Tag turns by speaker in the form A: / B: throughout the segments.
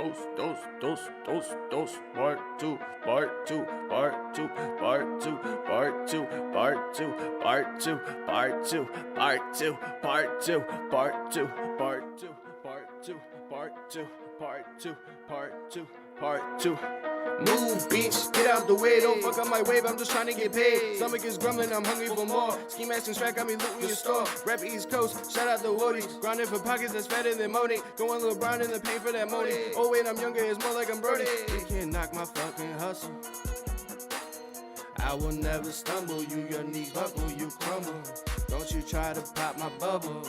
A: part two, part two, part two, part two, part two, part two, part two, part two, part two, part two, part two, part two, part two, part two, part two, part two, part two. Move, bitch, get out the way. Don't fuck up my wave, I'm just trying to get paid. Stomach is grumbling, I'm hungry for more. Ski mask and strap got me looting your store. Rap East Coast, shout out the Woodies. Grinding for pockets that's fatter than Moni. Going LeBron in the paint for that money. Oh wait, I'm younger, it's more like I'm Brody. You can't knock my fucking hustle. I will never stumble, you your knees buckle, you crumble. Don't you try to pop my bubble.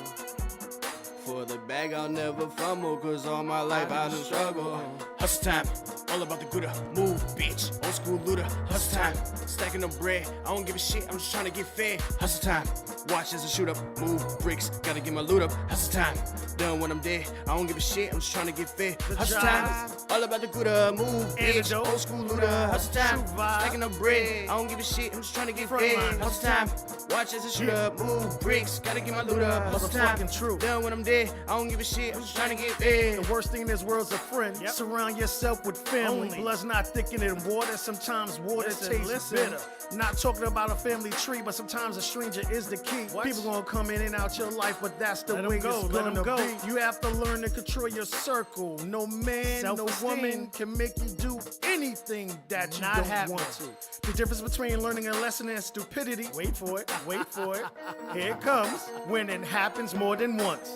A: For the bag I'll never fumble, cause all my life I done struggle. Hustle time, all about the gooder, move bitch, old school looter. Hustle time, stacking up bread, I don't give a shit, I'm just trying to get fed. Hustle time, watch as I shoot up, move bricks, gotta get my loot up. Hustle time, done when I'm dead, I don't give a shit, I'm just trying to get fed. Hustle time, all about the gooder, move bitch, old school looter. Hustle time, stacking up bread, I don't give a shit, I'm just trying to get fed. Hustle time, watch as I shoot up, move bricks, gotta get my loot up. Hustle time, done when I'm dead, I don't give a shit, I'm just trying to get fed.
B: The worst thing in this world's a friend. Yep. Surround yourself with family.
C: Only.
B: Blood's not thicker than water. Sometimes water tastes bitter. Not talking about a family tree, but sometimes a stranger is the key.
C: What?
B: People gonna come in and out your life, but that's the
C: Let
B: way
C: 'em go,
B: it's
C: let 'em
B: gonna
C: go.
B: be. You have to learn to control your circle. No man, no
C: Self-esteem.
B: woman can make you do anything that you
C: Not
B: don't
C: happening.
B: want to. The difference between learning a lesson and stupidity. Wait for it. Wait for it. Here it comes. When it happens more than once.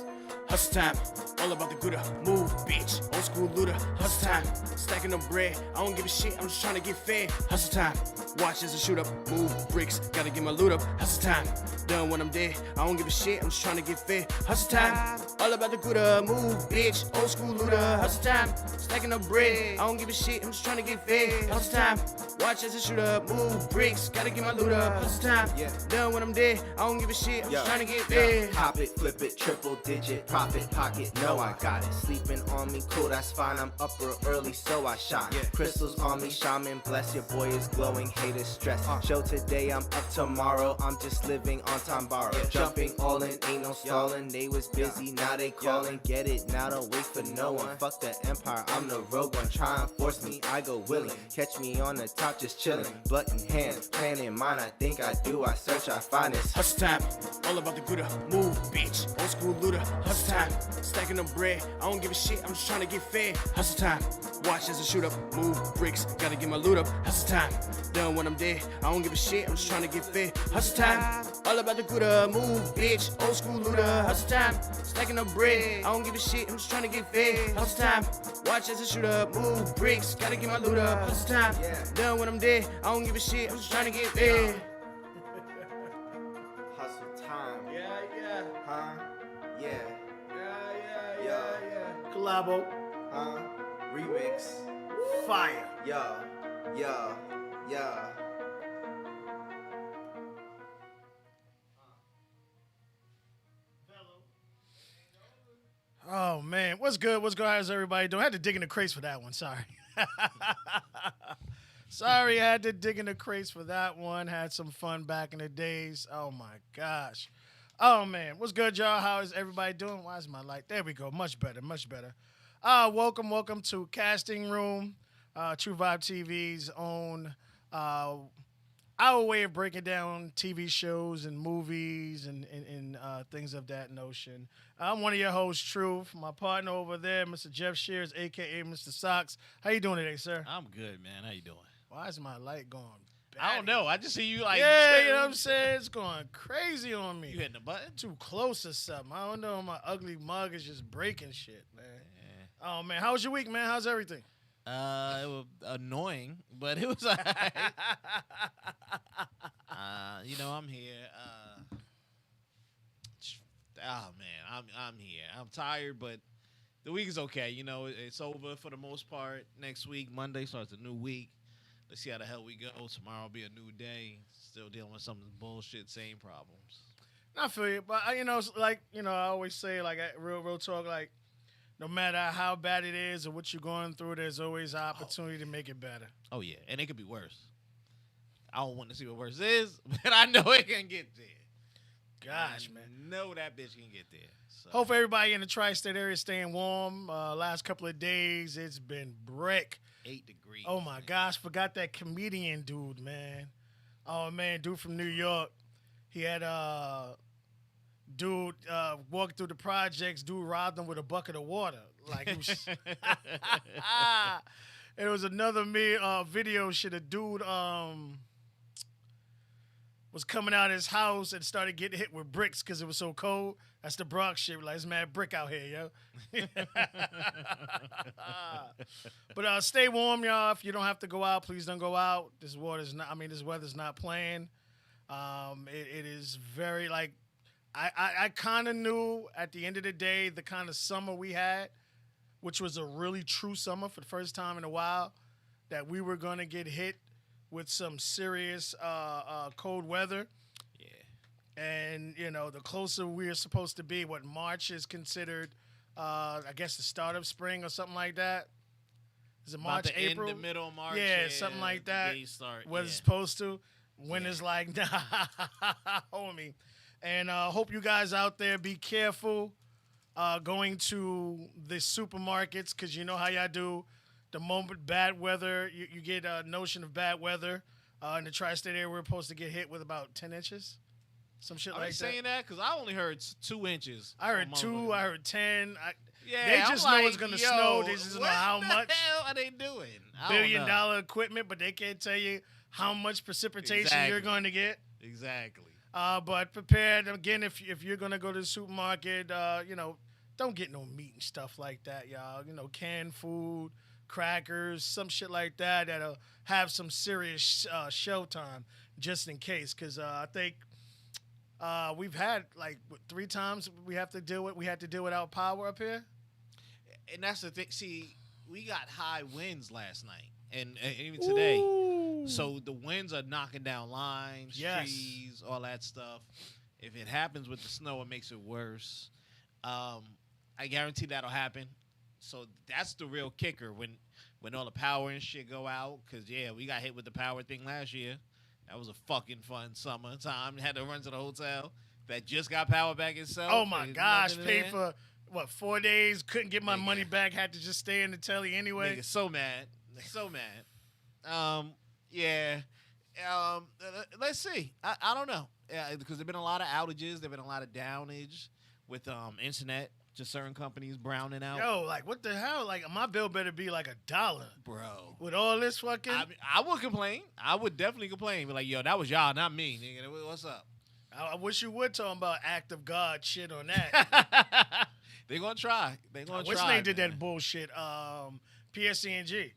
A: Hustle time, all about the gooder, move bitch, old school looter. Hustle time, stacking up bread, I don't give a shit, I'm just trying to get fed. Hustle time, watch as I shoot up, move bricks, gotta get my loot up. Hustle time, done when I'm dead, I don't give a shit, I'm just trying to get fed. Hustle time, all about the gooder, move bitch, old school looter. Hustle time, stacking up bread, I don't give a shit, I'm just trying to get fed. Hustle time, watch as I shoot up, move bricks, gotta get my loot up. Hustle time, done when I'm dead, I don't give a shit, I'm just trying to get fed.
D: Pop it, flip it, triple digit, profit, pocket, no, I got it. Sleeping on me, cool, that's fine. I'm up real early, so I shine. Crystals on me, shaman, bless your boy is glowing, haters stress. Show today, I'm up tomorrow. I'm just living on time borrowed. Jumping all in, ain't no stalling. They was busy, now they calling. Get it, now don't wait for no one. Fuck the empire, I'm the rogue one. Try and force me, I go willing. Catch me on the top, just chilling. Blunt in hand, plan in mind. I think I do, I search, I find this.
A: Hustle time, all about the gooder, move bitch, old school looter. Hustle time, stacking up bread, I don't give a shit, I'm just trying to get fed. Hustle time, watch as I shoot up, move bricks, gotta get my loot up. Hustle time, done when I'm dead, I don't give a shit, I'm just trying to get fed. Hustle time, all about the gooder, move bitch, old school looter. Hustle time, stacking up bread, I don't give a shit, I'm just trying to get fed. Hustle time, watch as I shoot up, move bricks, gotta get my loot up. Hustle time, done when I'm dead, I don't give a shit, I'm just trying to get fed.
D: Hustle time,
B: Yeah.
D: huh? Yeah,
B: Collabo.
D: remix,
B: Fire.
D: yeah.
B: Oh man, what's good? What's good? How's everybody doing? I had to dig in the crates for that one. Sorry. Sorry, I had to dig in the crates for that one. Had some fun back in the days. Oh my gosh. Oh man, what's good, y'all? How is everybody doing? Why is my light? There we go. Much better. Much better. Welcome to Casting Room, True Vibe TV's own our way of breaking down TV shows and movies and things of that notion. I'm one of your hosts, Truth. My partner over there, Mr. Jeff Shears, a.k.a. Mr. Socks. How you doing today, sir?
C: I'm good, man. How you doing?
B: Why is my light going bad?
C: I don't know. I just see you like.
B: Yeah, you know what I'm saying? It's going crazy on me.
C: You hitting the button?
B: Too close or something. I don't know. My ugly mug is just breaking shit, man. Oh, man. How was your week, man? How's everything?
C: It was annoying, but it was alright. I'm here. Oh man, I'm here. I'm tired, but the week is okay. You know, it's over for the most part. Next week, Monday starts a new week. Let's see how the hell we go. Tomorrow will be a new day. Still dealing with some bullshit, same problems.
B: I feel you, but I always say, like, real talk, like, no matter how bad it is or what you're going through, there's always an opportunity to make it better.
C: Oh yeah, and it could be worse. I don't want to see what worse is, but I know it can get there.
B: gosh,
C: I
B: man.
C: know that bitch can get there. So.
B: Hope everybody in the tri-state area is staying warm. Last couple of days, it's been brick.
C: 8 degrees.
B: Oh, my gosh. Forgot that comedian dude, man. Oh, man. Dude from New York. He had dude walking through the projects. Dude robbed him with a bucket of water. Like, it was... It was another video shit. A dude was coming out of his house and started getting hit with bricks because it was so cold. That's the Bronx shit. Like, it's mad brick out here, yo. But stay warm, y'all. If you don't have to go out, please don't go out. This weather's not playing. It is very, like, I kind of knew at the end of the day the kind of summer we had, which was a really true summer for the first time in a while, that we were going to get hit with some serious cold weather.
C: Yeah.
B: And, you know, the closer we're supposed to be, what March is considered, I guess the start of spring or something like that. Is it March, April?
C: In the middle of March.
B: Yeah, something like that. What it's supposed to. Winter's like, nah, homie. And hope you guys out there be careful going to the supermarkets, because you know how y'all do. The moment bad weather, you get a notion of bad weather. In the tri-state area, we're supposed to get hit with about 10 inches. Some shit
C: Are
B: like
C: they saying that? Because I only heard 2 inches.
B: I heard 2, I heard 10.
C: Yeah,
B: they just know it's going to snow. They just don't know how much.
C: What the hell are they doing?
B: Billion-dollar equipment, but they can't tell you how much precipitation you're going to get.
C: Exactly.
B: But prepared, again, if you're going to go to the supermarket, you know, don't get no meat and stuff like that, y'all. You know, canned food, crackers, some shit like that that'll have some serious show time just in case. Because I think we've had, like, 3 times we had to deal with our power up here.
C: And that's the thing. See, we got high winds last night and even today.
B: Ooh.
C: So the winds are knocking down lines,
B: Yes.
C: trees, all that stuff. If it happens with the snow, it makes it worse. I guarantee that'll happen. So that's the real kicker when all the power and shit go out. Because, yeah, we got hit with the power thing last year. That was a fucking fun summertime. Had to run to the hotel that just got power back itself.
B: Oh, my
C: There's
B: gosh.
C: nothing
B: Paid
C: there.
B: for, 4 days. Couldn't get my
C: Nigga.
B: money back. Had to just stay in the telly anyway.
C: Nigga, so mad. So mad. Yeah. Let's see. I don't know. Because there have been a lot of outages. There have been a lot of downage with internet. Just certain companies browning out.
B: Yo, like, what the hell? Like, my bill better be like $1.
C: Bro.
B: With all this fucking...
C: I would complain. I would definitely complain. Be like, yo, that was y'all, not me, nigga. What's up?
B: I wish you would talk about act of God shit on that.
C: They're going to try. They're going to try.
B: What's name did
C: man.
B: that bullshit? PSCNG.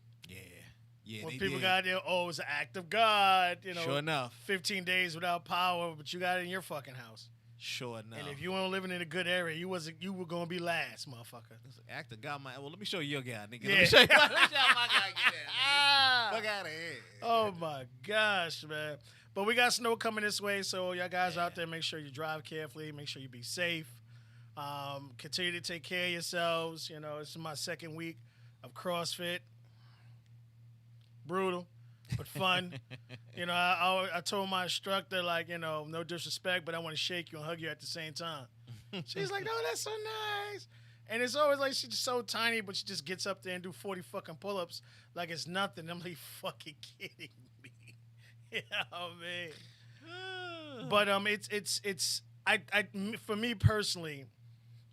C: Yeah,
B: When
C: they
B: people
C: did.
B: got there, oh, it's an act of God. You know,
C: Sure enough.
B: 15 days without power, but you got it in your fucking house.
C: Sure enough.
B: And if you weren't living in a good area, you were going to be last, motherfucker.
C: Act of God, well, let me show you your guy, nigga.
B: Yeah.
C: Let me show you my guy. Get there, nigga. Fuck out of here.
B: Oh, my gosh, man. But we got snow coming this way, so y'all guys out there, make sure you drive carefully. Make sure you be safe. Continue to take care of yourselves. You know, this is my 2nd week of CrossFit. Brutal, but fun. You know, I told my instructor, like, you know, no disrespect, but I want to shake you and hug you at the same time. She's like, no, that's so nice. And it's always like she's so tiny, but she just gets up there and do 40 fucking pull-ups like it's nothing. I'm like, fucking kidding me. You know, man. But for me personally,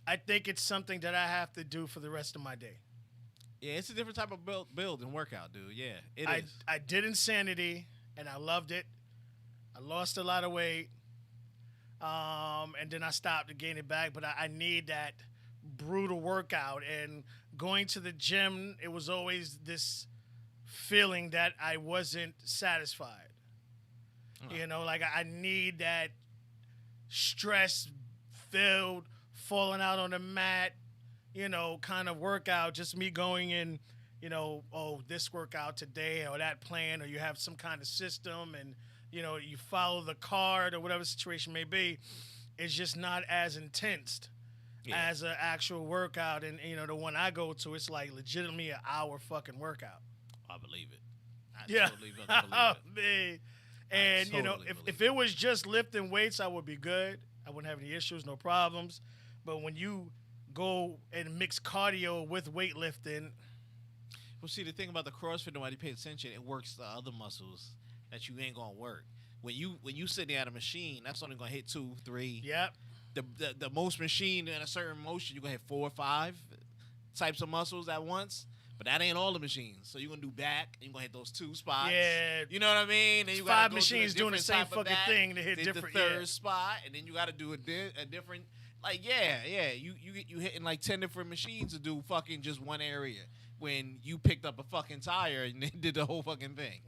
B: I think it's something that I have to do for the rest of my day.
C: Yeah, it's a different type of build and workout, dude. Yeah, it is.
B: I did Insanity, and I loved it. I lost a lot of weight, and then I stopped to gain it back. But I need that brutal workout. And going to the gym, it was always this feeling that I wasn't satisfied. You know, like I need that stress-filled, falling out on the mat, you know, kind of workout, just me going in, you know, oh, this workout today or that plan, or you have some kind of system and, you know, you follow the card or whatever the situation may be. It's just not as intense as an actual workout. And, you know, the one I go to, it's like legitimately an hour fucking workout.
C: I believe it.
B: Yeah.
C: Totally believe
B: Oh,
C: it.
B: man. And, you know,
C: totally
B: if it was just lifting weights, I would be good. I wouldn't have any issues, no problems. But when you go and mix cardio with weightlifting,
C: Well, see, the thing about the CrossFit, nobody pays attention. It works the other muscles that you ain't gonna work. When you sitting at a machine, that's only gonna hit 2, 3.
B: yep,
C: The most machine in a certain motion, you're gonna hit 4 or 5 types of muscles at once. But that ain't all the machines. So you're gonna do back, and you're gonna hit those 2 spots.
B: Yeah.
C: You know what I mean? Then you
B: 5
C: gotta go
B: machines
C: to a
B: doing the
C: different
B: same
C: type of
B: fucking
C: back,
B: thing to hit
C: then
B: different.
C: the third
B: Yeah.
C: spot, and then you gotta do a different. Like you hitting like 10 different machines to do fucking just one area. When you picked up a fucking tire and then did the whole fucking thing.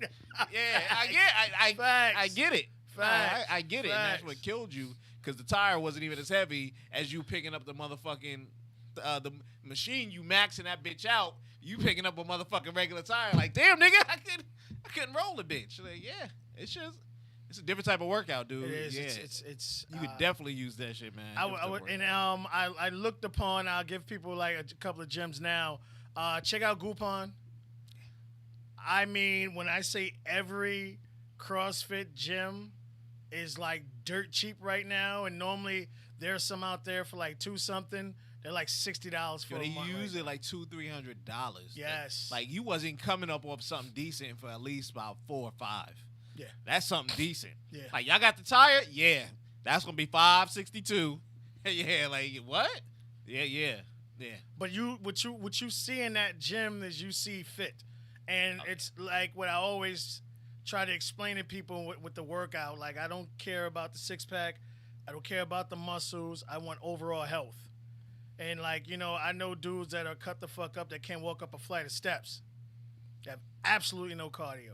C: Yeah, I
B: Facts.
C: get it.
B: Facts.
C: I get it. And that's
B: Facts.
C: what killed you because the tire wasn't even as heavy as you picking up the motherfucking the machine. You maxing that bitch out. You picking up a motherfucking regular tire. Like, damn, nigga, I couldn't roll the bitch. Like, yeah, it's a different type of workout, dude.
B: It is.
C: Yeah.
B: It's
C: You could definitely use that shit, man.
B: I would, and I looked upon. I'll give people like a couple of gems now. Check out Groupon. I mean, when I say every CrossFit gym is like dirt cheap right now, and normally there's some out there for like $2 something. They're like $60 for
C: Yo,
B: a
C: they
B: month.
C: use
B: right
C: it like $200-$300.
B: Yes.
C: Like you wasn't coming up with something decent for at least about 4 or 5.
B: Yeah.
C: That's something decent.
B: Yeah.
C: Like y'all got the tire? Yeah. That's gonna be $562. Yeah, like what? Yeah.
B: But what you see in that gym is you see fit, and it's like what I always try to explain to people with the workout. Like I don't care about the 6-pack, I don't care about the muscles. I want overall health. And like I know dudes that are cut the fuck up that can't walk up a flight of steps. They have absolutely no cardio.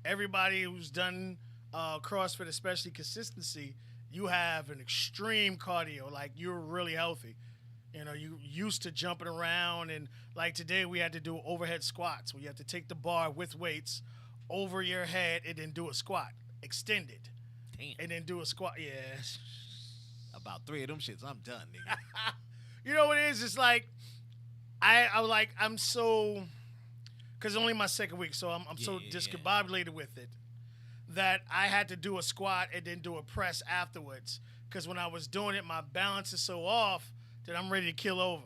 B: Everybody who's done CrossFit, especially consistency, you have an extreme cardio. Like you're really healthy. You used to jumping around, and like today we had to do overhead squats where you have to take the bar with weights over your head and then do a squat, extended,
C: Damn.
B: and then do a squat. Yeah.
C: About 3 of them shits, I'm done, nigga.
B: You know what it is? It's like I'm so, because it's only my second week, so I'm so
C: Yeah.
B: discombobulated with it that I had to do a squat and then do a press afterwards. Because when I was doing it, my balance is so off that I'm ready to kill over,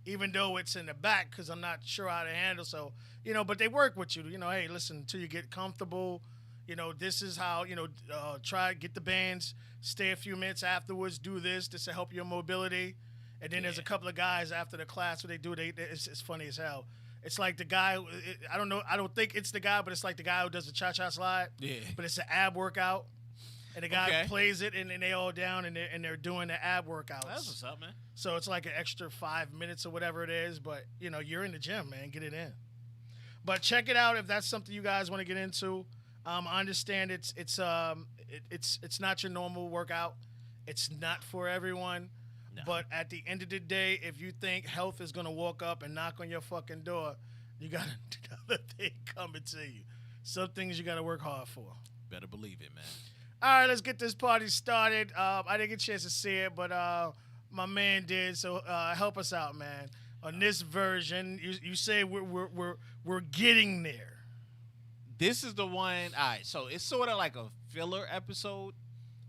B: even though it's in the back because I'm not sure how to handle. So but they work with you. Hey, listen, until you get comfortable. This is how try get the bands, stay a few minutes afterwards, do this to help your mobility. And then there's a couple of guys after the class what they do. It's funny as hell. It's like the guy. I don't know. I don't think it's the guy, but it's like the guy who does the cha-cha slide.
C: Yeah.
B: But it's an ab workout, and the guy
C: Okay.
B: plays it, and then they all down and they're doing the ab workouts.
C: That's what's up, man.
B: So it's like an extra 5 minutes or whatever it is. But you're in the gym, man. Get it in. But check it out if that's something you guys want to get into. I understand it's not your normal workout. It's not for everyone.
C: No.
B: But at the end of the day, if you think health is gonna walk up and knock on your fucking door, you got another thing coming to you. Some things you gotta work hard for.
C: Better believe it, man.
B: All right, let's get this party started. I didn't get a chance to see it, but my man did. So help us out, man. On this version, you say we're getting there.
C: This is the one. All right, so it's sort of like a filler episode,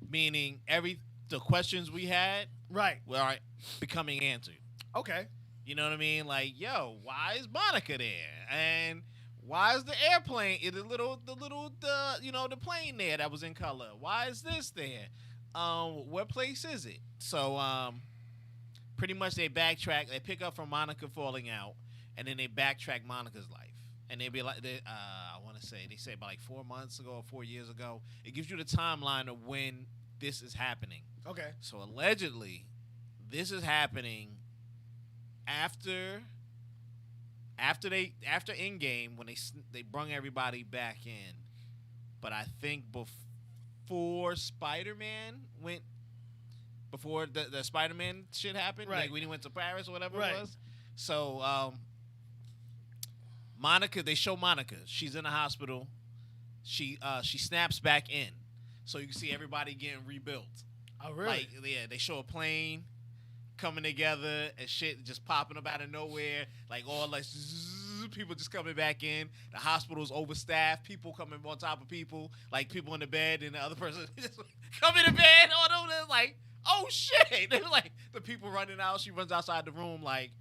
C: meaning the questions we had
B: Right.
C: were becoming answered.
B: Okay.
C: You know what I mean? Like, yo, why is Monica there? And why is the airplane, the plane there that was in color? Why is this there? What place is it? So, pretty much they backtrack. They pick up from Monica falling out, and then they backtrack Monica's life. And they be like, I want to say, they say about like 4 months ago or 4 years ago. It gives you the timeline of when this is happening.
B: Okay.
C: So allegedly, this is happening after Endgame when they brung everybody back in, but I think before Spider-Man went, before the Spider-Man shit happened,
B: Right.
C: like when he went to Paris or whatever
B: Right.
C: it was. So Monica, they show Monica. She's in the hospital. She snaps back in, so you can see everybody getting rebuilt.
B: Oh, really?
C: Like, yeah, they show a plane coming together and shit just popping up out of nowhere. Like, all like people just coming back in. The hospital's overstaffed. People coming on top of people. Like, people in the bed and the other person just coming to bed. All those, like, oh shit! They were like the people running out. She runs outside the room like,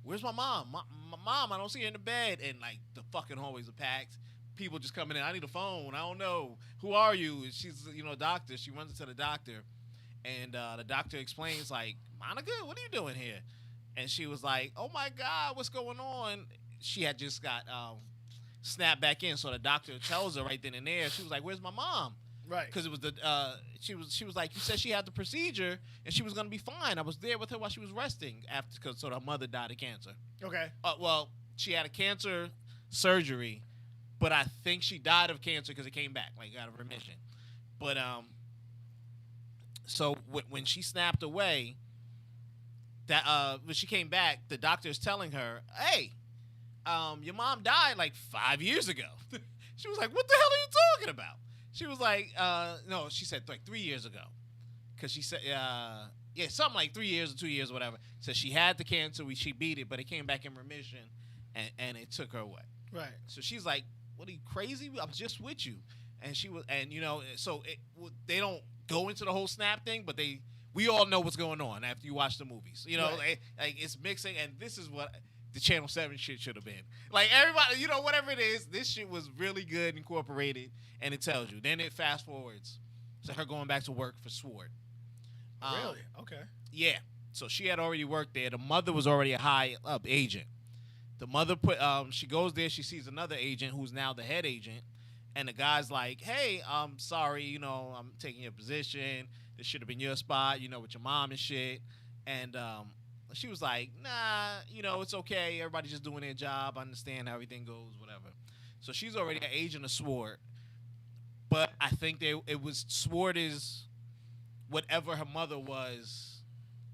C: where's my mom? My mom, I don't see her in the bed. And like the fucking hallways are packed. People just coming in. I need a phone. I don't know. Who are you? And she's a doctor. She runs into the doctor, and the doctor explains like, Monica, what are you doing here? And she was like, oh my God, what's going on? She had just got snapped back in, so the doctor tells her right then and there. She was like, where's my mom?
B: Right.
C: Because it was she was like, you said she had the procedure and she was gonna be fine. I was there with her while she was resting so her mother died of cancer.
B: Okay.
C: Well, she had a cancer surgery, but I think she died of cancer because it came back, like out of remission. But so when she snapped away, that when she came back, the doctor is telling her, hey, your mom died like 5 years ago. She was like, what the hell are you talking about? She was like, no, she said like 3 years ago. Because she said, something like 3 years or 2 years or whatever. So she had the cancer, she beat it, but it came back in remission, and it took her away.
B: Right.
C: So she's like, what are you, crazy? I'm just with you. And she was, and so they don't go into the whole snap thing, but we all know what's going on after you watch the movies.
B: Right.
C: Like it's mixing, and this is what the Channel 7 shit should have been. Like everybody, whatever it is, this shit was really good incorporated, and it tells you. Then it fast forwards to her going back to work for Sword.
B: Really? Okay.
C: Yeah. So she had already worked there. The mother was already a high up agent. The mother she goes there, she sees another agent who's now the head agent, and the guy's like, hey, I'm sorry, I'm taking your position. This should have been your spot, with your mom and shit. And she was like, nah, it's okay. Everybody's just doing their job. I understand how everything goes, whatever. So she's already an agent of Sword. But I think it was Sword is whatever her mother was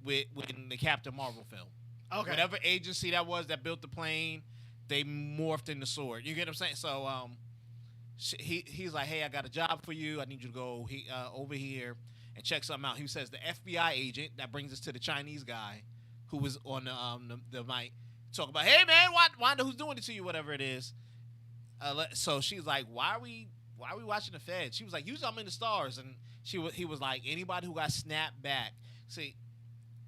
C: in the Captain Marvel film.
B: Okay.
C: Whatever agency that was that built the plane, they morphed into Sword. You get what I'm saying? So he's like, hey, I got a job for you. I need you to go over here and check something out. He says the FBI agent, that brings us to the Chinese guy who was on the mic, talk about, hey, man, Wanda, who's doing it to you, whatever it is. So she's like, why are we watching the Feds? She was like, usually I'm in the stars. And he was like, anybody who got snapped back. See,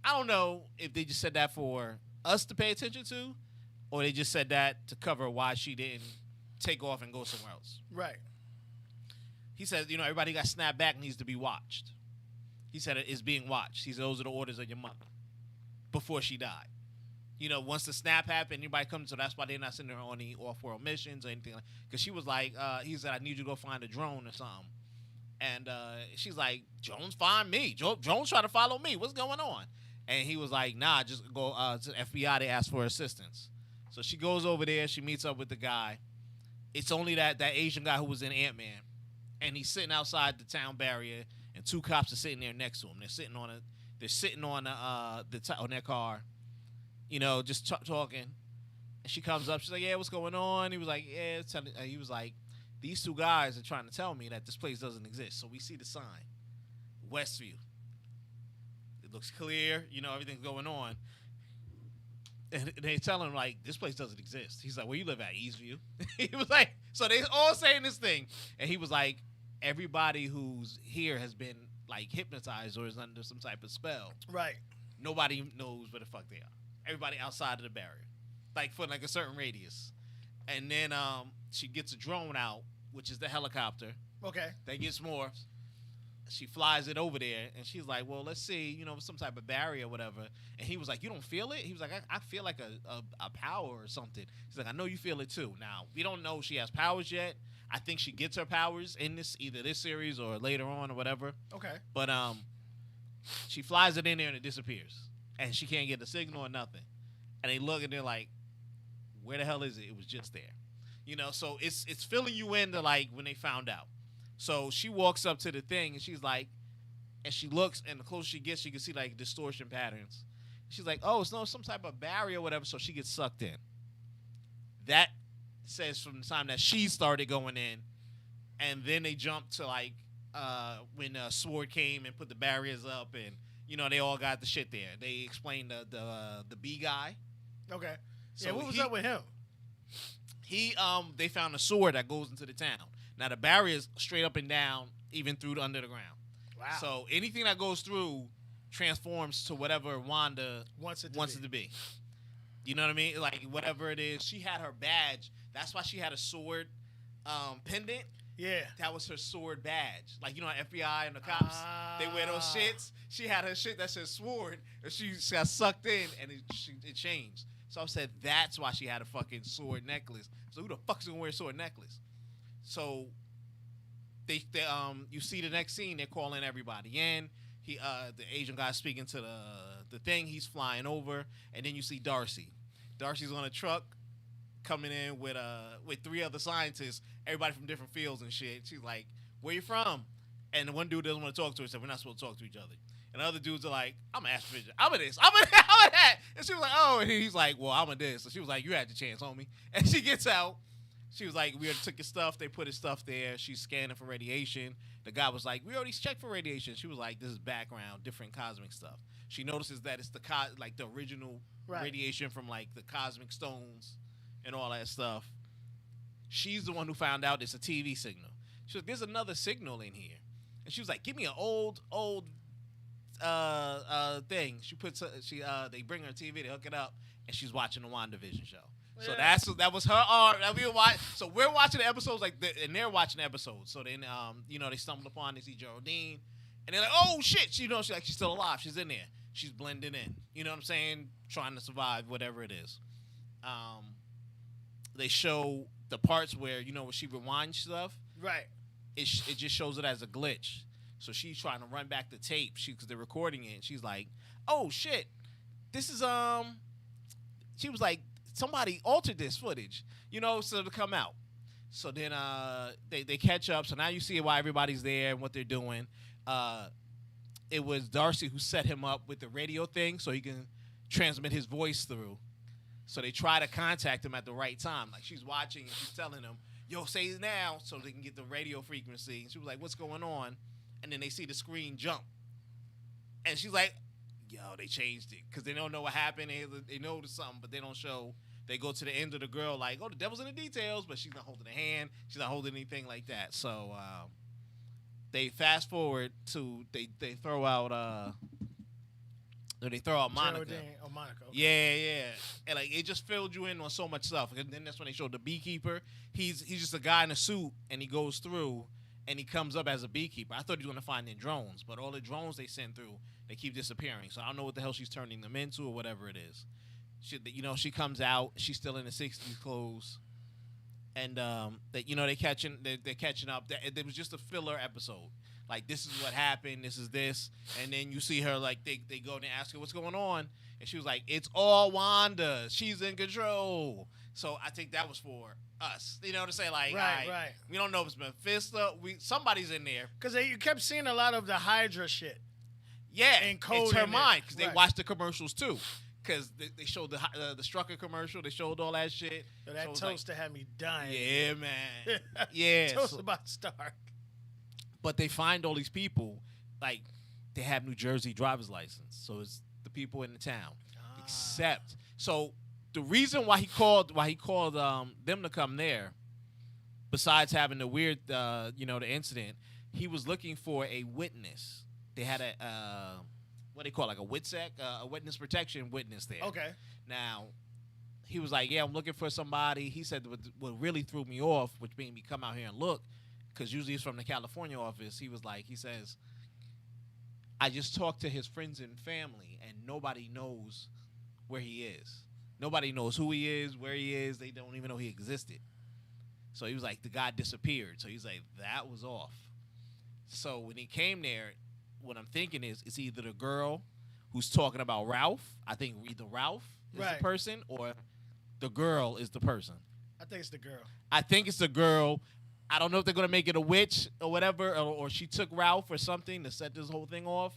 C: I don't know if they just said that for us to pay attention to, or they just said that to cover why she didn't take off and go somewhere else.
B: Right.
C: He says, everybody got snapped back needs to be watched. He said it is being watched. He said those are the orders of your mother before she died. Once the snap happened, anybody comes, so that's why they're not sending her on any off-world missions or anything. Because she was like, he said, I need you to go find a drone or something. And she's like, drones find me. Drones try to follow me. What's going on? And he was like, nah, just go to the FBI. They ask for assistance. So she goes over there. She meets up with the guy. It's only that Asian guy who was in Ant-Man. And he's sitting outside the town barrier, and two cops are sitting there next to him. They're sitting on their car, just talking. And she comes up. She's like, yeah, what's going on? He was like, yeah. He was like, these two guys are trying to tell me that this place doesn't exist. So we see the sign, Westview. It looks clear, everything's going on. And they tell him, like, this place doesn't exist. He's like, where you live at? Eastview. He was like, so they all saying this thing. And he was like, everybody who's here has been, like, hypnotized or is under some type of spell.
B: Right.
C: Nobody knows where the fuck they are. Everybody outside of the barrier. Like, for, like, a certain radius. And then she gets a drone out, which is the helicopter.
B: Okay.
C: That gets morphed. She flies it over there, and she's like, well, let's see, some type of barrier or whatever. And he was like, you don't feel it? He was like, I feel like a power or something. He's like, I know you feel it too. Now, we don't know if she has powers yet. I think she gets her powers in either this series or later on or whatever.
B: Okay.
C: But she flies it in there, and it disappears. And she can't get the signal or nothing. And they look, and they're like, where the hell is it? It was just there. So it's filling you in to, like, when they found out. So she walks up to the thing, and she's like, and she looks, and the closer she gets, she can see, like, distortion patterns. She's like, oh, it's some type of barrier or whatever, so she gets sucked in. That says from the time that she started going in, and then they jump to, like, when Sword came and put the barriers up, and, they all got the shit there. They explained the B guy.
B: Okay.
C: So
B: yeah, what was up with him?
C: They found a sword that goes into the town. Now, the barrier is straight up and down, even through under the ground.
B: Wow.
C: So anything that goes through transforms to whatever Wanda
B: Wants it
C: to be. You know what I mean? Like whatever it is, she had her badge. That's why she had a sword pendant.
B: Yeah.
C: That was her sword badge. Like, you know, FBI and the cops, they wear those shits. She had her shit that said sword, and she got sucked in, and it changed. So I said that's why she had a fucking sword necklace. So who the fuck's gonna wear a sword necklace? So they you see the next scene, they're calling everybody in. The Asian guy speaking to the thing. He's flying over, and then you see Darcy. Darcy's on a truck coming in with 3 other scientists, everybody from different fields and shit. She's like, "Where you from?" And the one dude doesn't want to talk to her, so we're not supposed to talk to each other. And the other dudes are like, "I'm an astrophysics. I'm a this. I'm a that." And she was like, "Oh," and he's like, "Well, I'm a this." So she was like, "You had your chance, homie." And she gets out. She was like, "We already took your stuff." They put his stuff there. She's scanning for radiation. The guy was like, "We already checked for radiation." She was like, "This is background, different cosmic stuff." She notices that it's the original radiation from like the cosmic stones and all that stuff. She's the one who found out it's a TV signal. She was like, "There's another signal in here," and she was like, "Give me an old thing." They bring her a TV, they hook it up, and she's watching the WandaVision show. So that was her art that we were watching. So we're watching the episodes and they're watching the episodes. So then they stumble upon, they see Geraldine, and they're like, "Oh shit!" She's still alive. She's in there. She's blending in. You know what I'm saying? Trying to survive whatever it is. They show the parts where where she rewinds stuff.
B: Right.
C: It just shows it as a glitch. So she's trying to run back the tape. Because they're recording it. And she's like, "Oh shit, this is She was like, somebody altered this footage, so to come out. So then they catch up. So now you see why everybody's there and what they're doing. It was Darcy who set him up with the radio thing so he can transmit his voice through. So they try to contact him at the right time. Like she's watching and she's telling him, "Yo, say it now," so they can get the radio frequency. And she was like, "What's going on?" And then they see the screen jump. And she's like, "Yo, they changed it." Because they don't know what happened. They know there's something, but they don't show. They go to the end of the girl like, "Oh, the devil's in the details," but she's not holding a hand. She's not holding anything like that. So they fast forward to they throw out Monica.
B: Monica. Okay.
C: Yeah. And like it just filled you in on so much stuff. And then that's when they showed the beekeeper. He's just a guy in a suit, and he goes through, and he comes up as a beekeeper. I thought he was gonna find in drones, but all the drones they send through, they keep disappearing. So I don't know what the hell she's turning them into or whatever it is. She comes out. She's still in the '60s clothes, and they're catching up. It was just a filler episode. Like, this is what happened. This is this, and then you see her like they go and ask her what's going on, and she was like, "It's all Wanda. She's in control." So I think that was for us, to say like,
B: right.
C: We don't know if it's Mephisto. Somebody's in there
B: because you kept seeing a lot of the Hydra shit.
C: Yeah,
B: and code
C: it's her mind because they watched the commercials too. Because they showed the Strucker commercial, they showed all that shit.
B: So that toaster had me dying.
C: Yeah, man. Yeah.
B: Toast about Stark.
C: But they find all these people, like they have New Jersey driver's license, so it's the people in the town. Except, so the reason why he called them to come there, besides having the weird, the incident, he was looking for a witness. They had what do they call it, like a WITSEC, a witness protection witness there.
B: Okay. Now,
C: he was like, "Yeah, I'm looking for somebody." He said what really threw me off, which made me come out here and look, because usually he's from the California office. He says, "I just talked to his friends and family, and nobody knows where he is. Nobody knows who he is, where he is. They don't even know he existed." So he was like, the guy disappeared. So he's like, that was off. So when he came there, what I'm thinking is it's either the girl who's talking about Ralph. I think either Ralph is the person or the girl is the person.
B: I think it's the girl.
C: I think it's the girl. I don't know if they're going to make it a witch or whatever, or she took Ralph or something to set this whole thing off.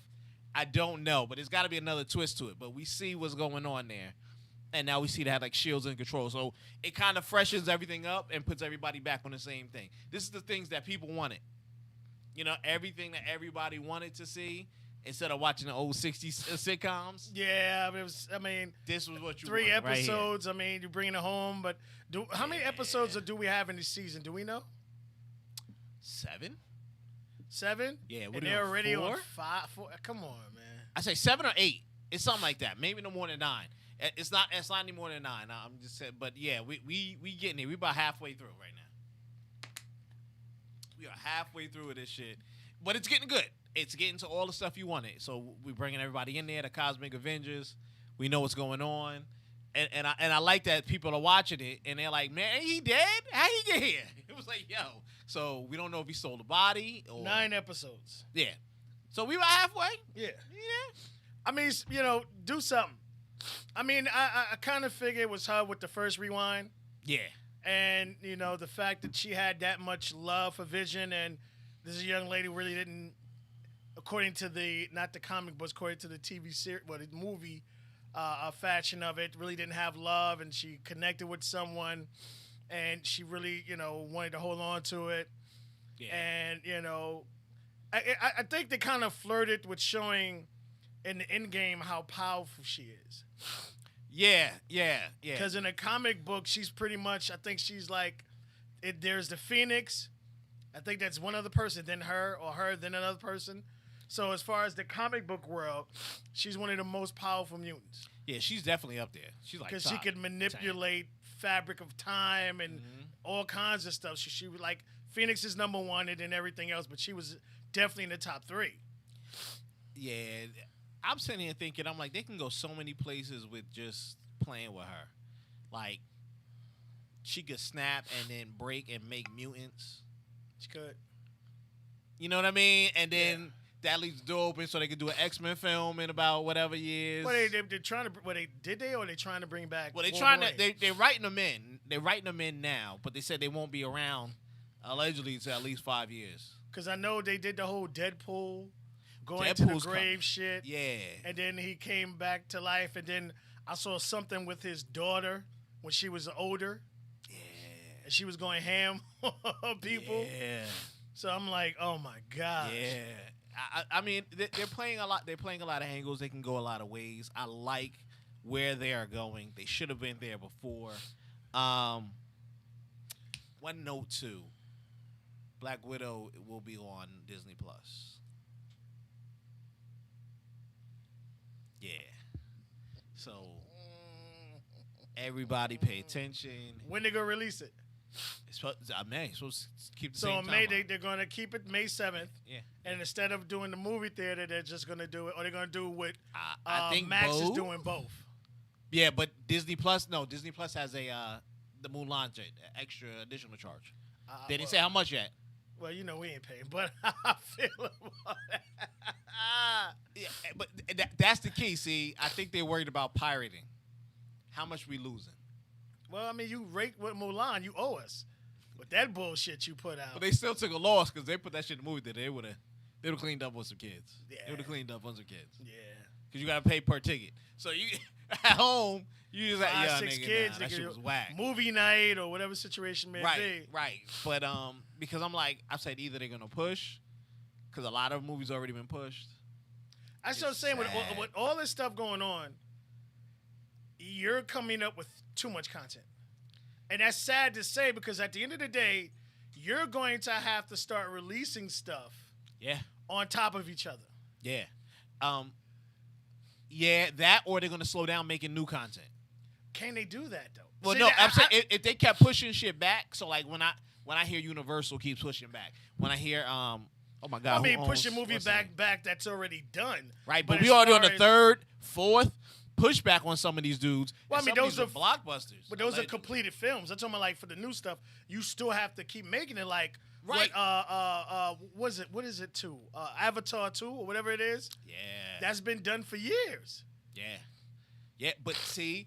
C: I don't know, but there's got to be another twist to it. But we see what's going on there. And now we see they have like shields in control. So it kind of freshens everything up and puts everybody back on the same thing. This is the things that people wanted. Everything that everybody wanted to see instead of watching the old 60s sitcoms.
B: Yeah, but
C: this was what you
B: 3
C: wanted
B: episodes.
C: Right,
B: you're bringing it home. But how many episodes do we have in this season? Do we know?
C: 7?
B: 7?
C: Yeah,
B: and they're already on 5. 4. Come on, man.
C: I say 7 or 8. It's something like that. Maybe no more than 9. It's not any more than 9. I'm just saying, but yeah, we getting there. We about halfway through right now. We are halfway through with this shit, but it's getting good. It's getting to all the stuff you wanted. So we're bringing everybody in there. The Cosmic Avengers. We know what's going on, and I like that people are watching it and they're like, man, he dead? How he get here? It was like, yo. So we don't know if he stole the body or
B: 9 episodes.
C: Yeah. So we were halfway.
B: Yeah.
C: Yeah.
B: I mean, do something. I mean, I kind of figured it was her with the first rewind.
C: Yeah.
B: And, the fact that she had that much love for Vision, and this young lady really didn't, according to not the comic books, according to the TV series, the movie fashion of it, really didn't have love, and she connected with someone, and she really, wanted to hold on to it.
C: Yeah.
B: And, I think they kind of flirted with showing in the end game how powerful she is.
C: Yeah.
B: Because in a comic book, she's pretty much, I think she's like, there's the Phoenix. I think that's one other person, then her, or her, then another person. So as far as the comic book world, she's one of the most powerful mutants.
C: Yeah, she's definitely up there. She's like
B: because she could manipulate fabric of time and all kinds of stuff. She was like, Phoenix is number 1 and then everything else, but she was definitely in the top 3.
C: Yeah, I'm sitting here thinking, I'm like, they can go so many places with just playing with her. Like, she could snap and then break and make mutants.
B: She could.
C: You know what I mean? And then that leaves the door open so they could do an X-Men film in about whatever years.
B: Well, they're trying to. Well, did they, or they trying to bring back?
C: Well,
B: Wolverine?
C: they're writing them in. They're writing them in now, but they said they won't be around allegedly until at least 5 years.
B: Because I know they did the whole Deadpool going to the grave shit.
C: Yeah.
B: And then he came back to life, and then I saw something with his daughter when she was older.
C: Yeah.
B: And she was going ham on people.
C: Yeah.
B: So I'm like, oh my gosh.
C: Yeah. I mean, they're playing a lot. They're playing a lot of angles. They can go a lot of ways. I like where they are going. They should have been there before. One note too. Black Widow will be on Disney Plus. Yeah. So everybody pay attention.
B: When they gonna release it?
C: It's supposed to keep the
B: So
C: same
B: in May
C: timeline.
B: they're gonna keep it May 7th.
C: Yeah.
B: And instead of doing the movie theater, they're just gonna do it, or they're gonna do it with
C: I think
B: Max is
C: both.
B: doing both.
C: Yeah, but Disney Plus has a the Mulan extra additional charge. They didn't say how much yet.
B: Well, we ain't paying, but I feel about that.
C: Yeah, but that's the key. See, I think they're worried about pirating. How much we losing?
B: Well, I mean, you rate with Mulan, you owe us. With that bullshit you put out.
C: But they still took a loss because they put that shit in the movie that they would have cleaned up on some kids.
B: Yeah.
C: They would have cleaned up on some kids.
B: Yeah.
C: Because you got to pay per ticket. So you at home, you just like,
B: 5,
C: yeah,
B: 6
C: nigga,
B: kids,
C: that
B: nigga,
C: shit was whack.
B: Movie night or whatever situation may be.
C: Right. But because I'm like, I said either they're gonna push, because a lot of movies already been pushed.
B: I started saying with all this stuff going on, you're coming up with too much content. And that's sad to say because at the end of the day, you're going to have to start releasing stuff on top of each other.
C: Yeah. Yeah, that or they're going to slow down making new content.
B: Can they do that, though?
C: Well,
B: See,
C: no, I'm saying if they kept pushing shit back, so like when I hear Universal keeps pushing back, when I hear oh my God,
B: I mean,
C: who
B: push a
C: owns-
B: movie
C: what's that?
B: back that's already done.
C: Right, but
B: as
C: we already on
B: far
C: the
B: as-
C: third, fourth pushback on some of these dudes.
B: Well,
C: and
B: I mean,
C: some of
B: those
C: these
B: are
C: blockbusters.
B: But those are
C: allegedly.
B: completed films. I'm talking about like for the new stuff, you still have to keep making it. Like
C: Right.
B: what is it too? Avatar 2 or whatever it is.
C: Yeah.
B: That's been done for years.
C: Yeah, but see,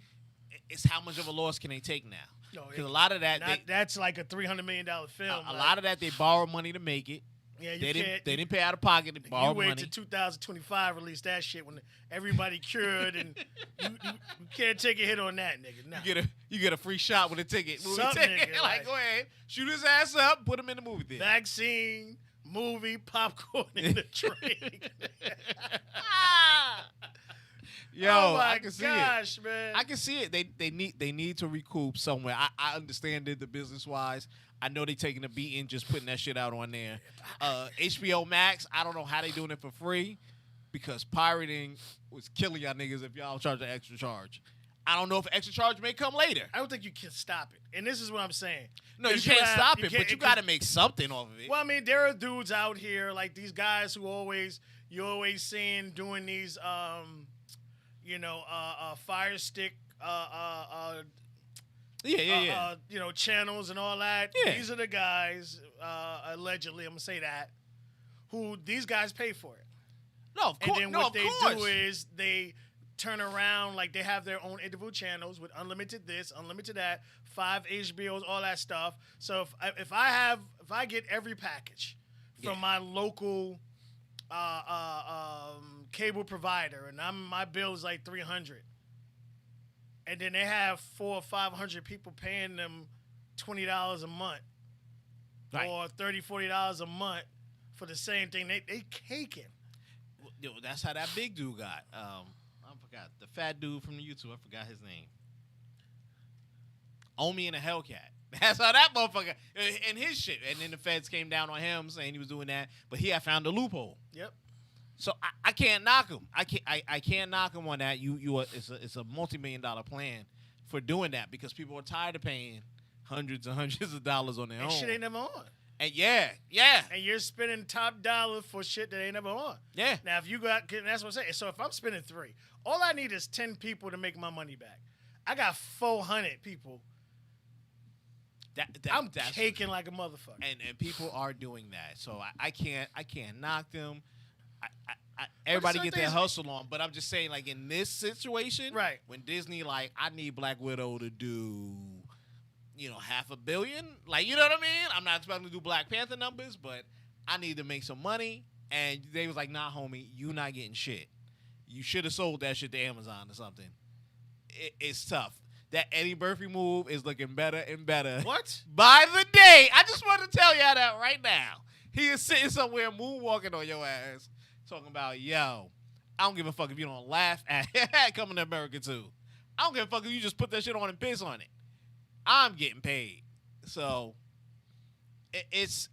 C: it's how much of a loss can they take now?
B: No,
C: Because a lot of that,
B: that's like a $300 million film.
C: a lot of that they borrow money to make it.
B: Yeah,
C: They
B: can't.
C: didn't pay out of pocket to
B: You
C: borrow
B: wait
C: money.
B: to 2025 release that shit when everybody cured and you can't take a hit on that, nigga. Nah.
C: You get a free shot with a ticket. Movie
B: Something,
C: ticket.
B: nigga,
C: like,
B: like-
C: go ahead, shoot his ass up, put him in the movie theater.
B: Vaccine, movie, popcorn in the train.
C: Yo,
B: oh my
C: I can see it.
B: gosh, man.
C: I can see it. They need to recoup somewhere. I understand it the business wise. I know they taking a beating just putting that shit out on there. HBO Max, I don't know how they doing it for free. because pirating was killing y'all niggas if y'all charge an extra charge. I don't know if extra charge may come later.
B: I don't think you can stop it. And this is what I'm saying.
C: No, you
B: 'Cause
C: can't
B: have-
C: stop
B: you
C: it,
B: can't-
C: but you
B: it
C: got to
B: could-
C: make something off of it.
B: Well, I mean, there are dudes out here like these guys who you're always seeing doing these, fire stick, channels and all that.
C: Yeah.
B: These are the guys, allegedly, I'm gonna say that, who these guys pay for it.
C: No, of
B: And
C: course.
B: then
C: No,
B: what
C: of
B: they
C: course.
B: do is they turn around, like they have their own individual channels with unlimited this, unlimited that, 5 HBOs, all that stuff. So if I get every package from my local cable provider, and my bill is like $300, and then they have 400 or 500 people paying them $20 a month,
C: Right.
B: or $30-$40 a month for the same thing, they caking.
C: Yo, that's how that big dude got. I forgot the fat dude from the YouTube. I forgot his name. Omi and a Hellcat. That's how that motherfucker and his shit. And then the feds came down on him saying he was doing that, but he had found a loophole.
B: Yep.
C: So I can't knock him. I can't knock him on that. It's a multi-million-dollar plan for doing that because people are tired of paying hundreds and hundreds of dollars on their
B: And
C: own.
B: shit ain't never on.
C: And yeah.
B: And you're spending top dollar for shit that ain't never on.
C: Yeah.
B: Now, if you got, that's what I'm saying. So if I'm spending 3, all I need is 10 people to make my money back. I got 400 people. I'm
C: That's
B: caking like a motherfucker.
C: and people are doing that. So I can't knock them. Everybody
B: some
C: get their
B: things-
C: hustle on, but I'm just saying, like in this situation,
B: Right.
C: When Disney, like, I need Black Widow to do, $500 million. Like, you know what I mean? I'm not expecting to do Black Panther numbers, but I need to make some money. And they was like, nah, homie, you not getting shit. You should have sold that shit to Amazon or something. It's tough. That Eddie Murphy move is looking better and better.
B: What?
C: By the day. I just want to tell y'all that right now. He is sitting somewhere moonwalking on your ass, talking about, yo, I don't give a fuck if you don't laugh at Coming to America too. I don't give a fuck if you just put that shit on and piss on it. I'm getting paid. So it's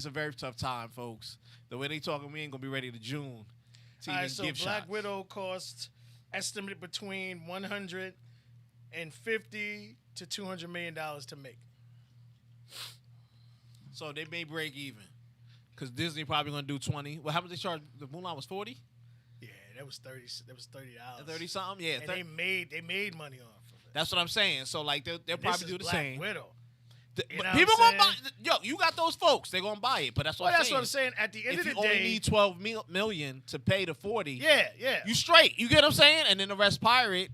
C: a very tough time, folks. The way they talking, we ain't gonna be ready to June to
B: All
C: even
B: right, so
C: give
B: Black
C: shots.
B: Widow costs estimated between $150 to $200 million to make.
C: So they may break even. Because Disney probably going to do 20. Well, how much they charge? The Mulan was 40?
B: Yeah, that was $30. That was $30.
C: 30 something? Yeah.
B: And they made money off of it.
C: That's what I'm saying. So, like, they'll
B: This
C: probably
B: is
C: do the
B: Black
C: same.
B: Widow.
C: But
B: You know
C: people
B: what I'm
C: going to buy. Yo, you got those folks. They're going to buy it. But that's what
B: Well,
C: I'm
B: that's
C: saying.
B: what I'm saying. At the end
C: If
B: of
C: you
B: the
C: only
B: day,
C: need 12 million to pay the 40,
B: yeah.
C: you straight. You get what I'm saying? And then the rest pirate.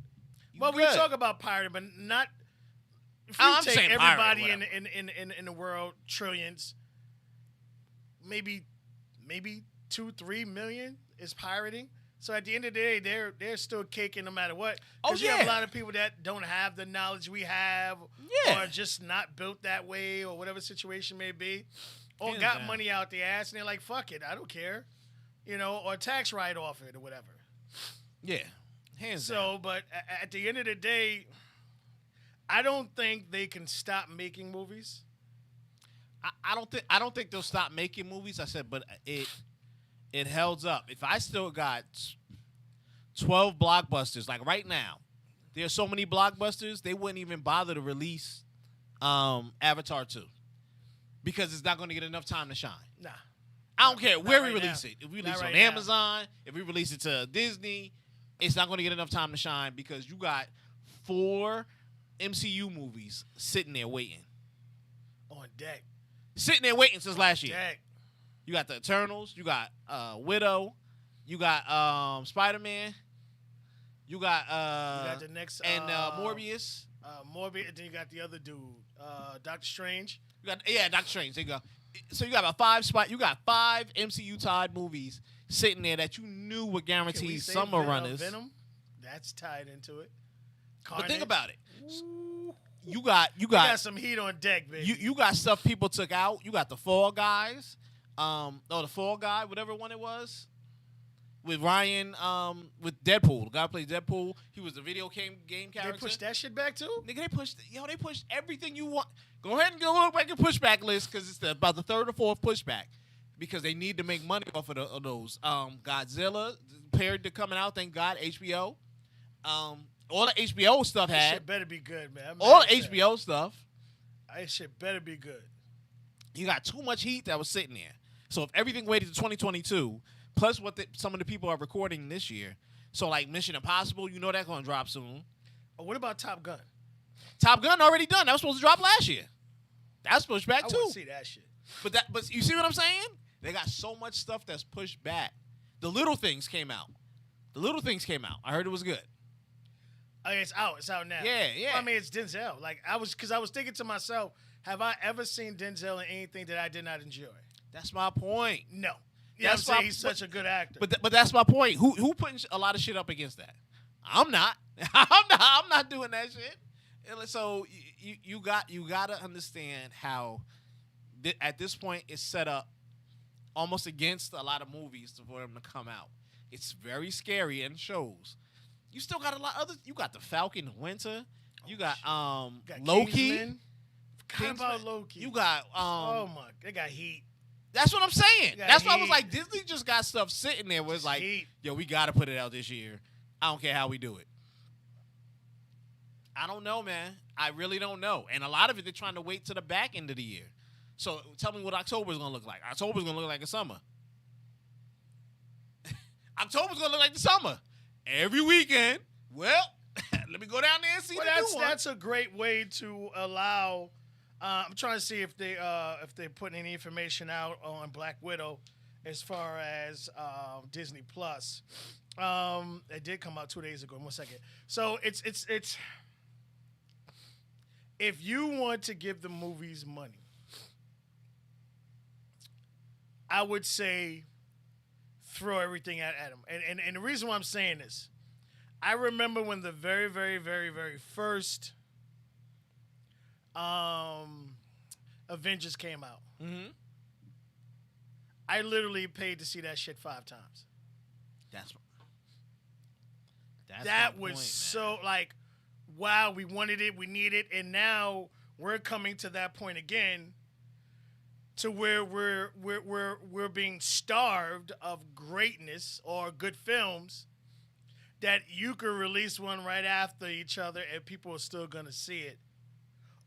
C: you
B: Well, we
C: good.
B: talk about pirating, but not. If you
C: I'm
B: take
C: saying pirate,
B: everybody
C: whatever.
B: in the world, trillions, maybe 2-3 million is pirating. So at the end of the day, they're still caking no matter what.
C: Oh,
B: You have a
C: yeah.
B: lot of people that don't have the knowledge we have,
C: Yeah.
B: or just not built that way, or whatever situation may be, or
C: Hands
B: got
C: down.
B: money out the ass and they're like, "Fuck it, I don't care," or tax write off it or whatever.
C: Yeah. Hands down.
B: So, but at the end of the day, I don't think they can stop making movies.
C: I don't think they'll stop making movies. I said, but it held up. If I still got 12 blockbusters, like right now, there's so many blockbusters, they wouldn't even bother to release Avatar 2 because it's not going to get enough time to shine.
B: Nah.
C: I don't care where we
B: right
C: release
B: now.
C: it. If we
B: Not
C: release it
B: right
C: on
B: now.
C: Amazon, if we release it to Disney, it's not going to get enough time to shine because you got 4 MCU movies sitting there waiting.
B: On deck.
C: Sitting there waiting since last year.
B: Deck.
C: You got the Eternals. You got Widow. You got Spider-Man. You got
B: You got the next
C: and Morbius.
B: Morbius. And then you got the other dude, Doctor Strange.
C: You got Doctor Strange. There you go. So you got about 5 spot. You got 5 MCU tied movies sitting there that you knew were
B: Can we
C: guaranteed
B: say
C: summer runners.
B: Venom? That's tied into it.
C: But think about it.
B: Ooh.
C: You got
B: We got some heat on deck, baby.
C: you got stuff people took out. You got the Fall Guys. The Fall Guy, whatever one it was. With Ryan, with Deadpool. The guy who played Deadpool. He was the video game
B: they
C: character.
B: pushed that shit back too?
C: Nigga, they pushed everything you want. Go ahead and go look back at pushback list because it's about the 3rd or 4th pushback. because they need to make money off of those. Godzilla paired to coming out. Thank God, HBO. All the HBO stuff
B: This
C: had
B: shit better be good, man. I'm
C: all
B: mad
C: the
B: at that.
C: HBO stuff.
B: This shit better be good.
C: You got too much heat that was sitting there. So if everything waited to 2022, plus what some of the people are recording this year, so like Mission Impossible, you know that's gonna drop soon.
B: Oh, what about Top Gun?
C: Top Gun already done. That was supposed to drop last year. That's pushed back
B: I
C: too.
B: want to see that shit.
C: But you see what I'm saying? They got so much stuff that's pushed back. The Little Things came out. I heard it was good.
B: Oh, it's out. It's out now.
C: Yeah, yeah.
B: Well, I mean, it's Denzel. Like I was thinking to myself, have I ever seen Denzel in anything that I did not enjoy?
C: That's my point.
B: No. Yeah, I'm
C: That's
B: saying
C: why-
B: he's such a good actor.
C: But that's my point. Who putting a lot of shit up against that? I'm not. I'm not doing that shit. And so you got to understand how at this point it's set up almost against a lot of movies for them to come out. It's very scary and shows. You still got a lot of other. You got the Falcon Winter. You got Loki.
B: Kingsman. Forgot about
C: Kingsman.
B: Loki.
C: You got
B: oh my, they got Heat.
C: That's what I'm saying.
B: You got
C: That's why I was
B: Heat.
C: like, Disney just got stuff sitting there where it's like,
B: Heat.
C: yo, we got to put it out this year. I don't care how we do it. I don't know, man. I really don't know. And a lot of it, they're trying to wait to the back end of the year. So tell me what October's going to look like. October's going to look like a summer. October's going to look like the summer. Every weekend, well, let me go down there and see
B: Well,
C: the new one.
B: that's a great way to allow. I'm trying to see if they put any information out on Black Widow as far as Disney Plus. It did come out 2 days ago. 1 second. So it's if you want to give the movies money, I would say throw everything at them. And the reason why I'm saying this, I remember when the very, very, very, very first Avengers came out.
C: Mm-hmm.
B: I literally paid to see that shit 5 times.
C: That's
B: That
C: my
B: was
C: point,
B: so like, wow, we wanted it, we need it, and now we're coming to that point again, to where we're being starved of greatness or good films that you could release one right after each other and people are still gonna see it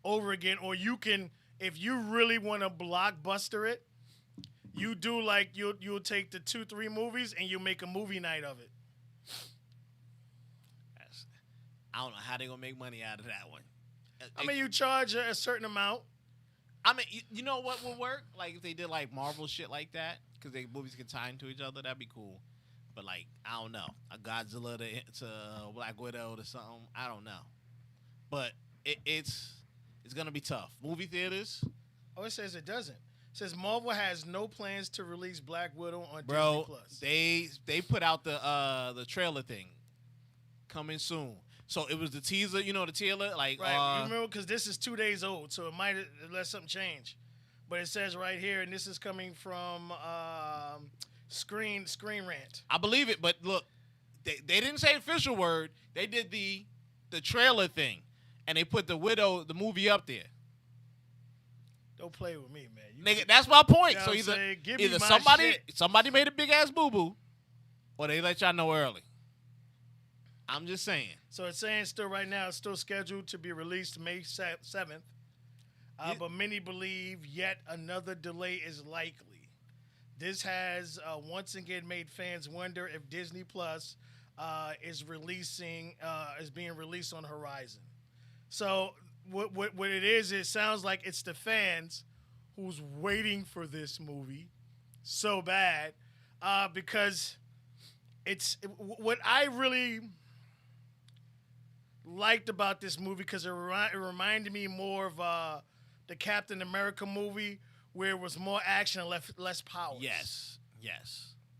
B: over again. Or you can, if you really want to blockbuster it, you do like you'll take the 2-3 movies and you make a movie night of it.
C: I don't know how they're going to make money out of that one.
B: I mean, you charge a certain amount.
C: I mean, you know what would work? Like, if they did, like, Marvel shit like that, because they movies can tie into each other, that'd be cool. But, like, I don't know. A Godzilla to Black Widow to something, I don't know. But it's going to be tough. Movie theaters.
B: Oh, it says it doesn't. It says Marvel has no plans to release Black Widow on
C: Bro,
B: Disney Plus.
C: they put out the trailer thing coming soon. So it was the teaser, you know, the trailer, like
B: Right, you remember, because this is 2 days old, so it might let something change. But it says right here, and this is coming from Screen Rant.
C: I believe it, but look, they didn't say official word. They did the trailer thing, and they put the movie up there.
B: Don't play with me, man.
C: Nigga, that's my point.
B: You know
C: So
B: what I'm saying? Give me
C: either
B: my shit.
C: somebody made a big ass boo boo, or they let y'all know early. I'm just saying.
B: So it's saying still right now, it's still scheduled to be released May 7th. But many believe yet another delay is likely. This has once again made fans wonder if Disney Plus is being released on the horizon. So what it is, it sounds like it's the fans who's waiting for this movie so bad because what I really liked about this movie, because it reminded me more of the Captain America movie, where it was more action and less power.
C: Yes.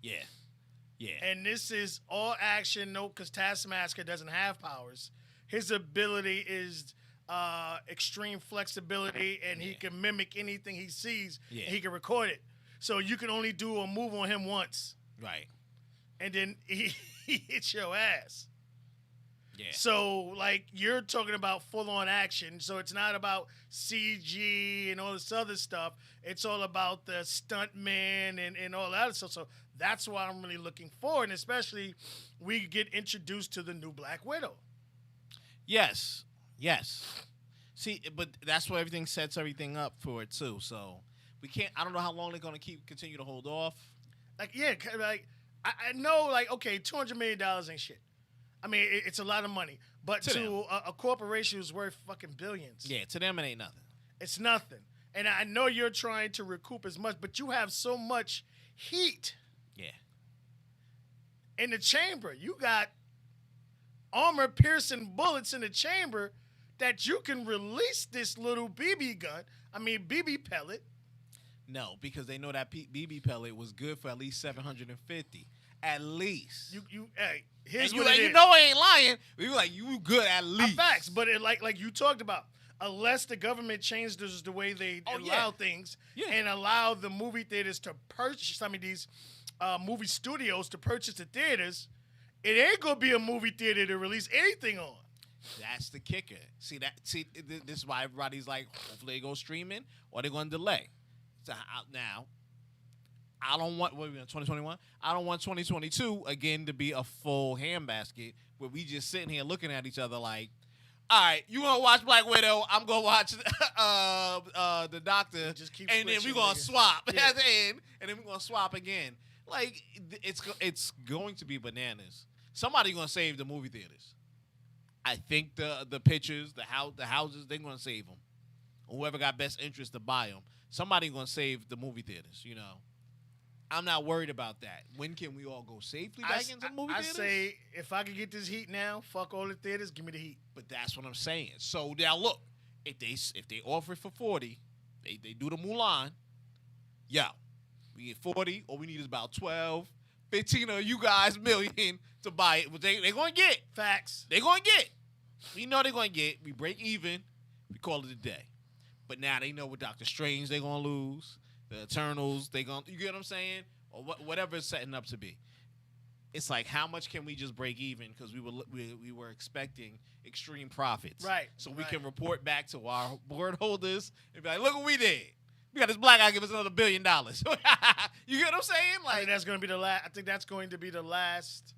C: Yeah.
B: And this is all action, because Taskmaster doesn't have powers. His ability is extreme flexibility, and he can mimic anything he sees.
C: Yeah.
B: And he can record it. So you can only do a move on him once,
C: Right.
B: and then he hits your ass.
C: Yeah.
B: So, like, you're talking about full-on action. So it's not about CG and all this other stuff. It's all about the stuntmen and all that stuff. So that's why I'm really looking forward. And especially we get introduced to the new Black Widow.
C: Yes. See, but that's where everything sets everything up for it too. So we can't. I don't know how long they're gonna continue to hold off.
B: Like, yeah, like I know, like, okay, $200 million ain't shit. I mean, it's a lot of money, but to a corporation who's worth fucking billions,
C: Yeah, to them it ain't nothing.
B: it's nothing. And I know you're trying to recoup as much, but you have so much heat
C: Yeah.
B: in the chamber. You got armor-piercing bullets in the chamber that you can release this little BB pellet.
C: No, because they know that BB pellet was good for at least 750. At least.
B: Hey, here's
C: and you
B: what
C: like,
B: it
C: you
B: is.
C: know I ain't lying. You like, you good at least.
B: Facts, but it, like you talked about, unless the government changes the way they allow things and allow the movie theaters to purchase some of these movie studios to purchase the theaters, it ain't gonna be a movie theater to release anything on.
C: That's the kicker. See, this is why everybody's like, hopefully they go streaming or they're going to delay. So now, I don't want, what are we in 2021? I don't want 2022 again to be a full handbasket where we just sitting here looking at each other like, all right, you gonna watch Black Widow, I'm gonna watch the Doctor,
B: Just keep
C: and then we
B: switching,
C: gonna
B: nigga.
C: swap
B: Yeah.
C: at the end, and then we're gonna swap again. Like, it's going to be bananas. Somebody gonna save the movie theaters. I think the pictures, the houses, they're gonna save them. Whoever got best interest to buy them, somebody gonna save the movie theaters. You know, I'm not worried about that. When can we all go safely back into the movie
B: I
C: theaters?
B: say, if I could get this heat now, fuck all the theaters, give me the heat.
C: But that's what I'm saying. So now look, if they offer it for 40, they do the Mulan. Yo, we get 40, all we need is about 12, 15 of you guys million to buy it. But they gonna get.
B: Facts.
C: They're going to get. We know they're going to get. We break even. We call it a day. But now they know with Doctor Strange they're going to lose. The Eternals, they going to, you get what I'm saying? Or whatever it's setting up to be. It's like, how much can we just break even? Because we were expecting extreme profits.
B: Right,
C: So we
B: right.
C: can report back to our board holders and be like, look what we did. We got this black guy give us another $1 billion. You get what I'm saying?
B: I
C: Like,
B: think that's going to be the last. I think that's going to be the last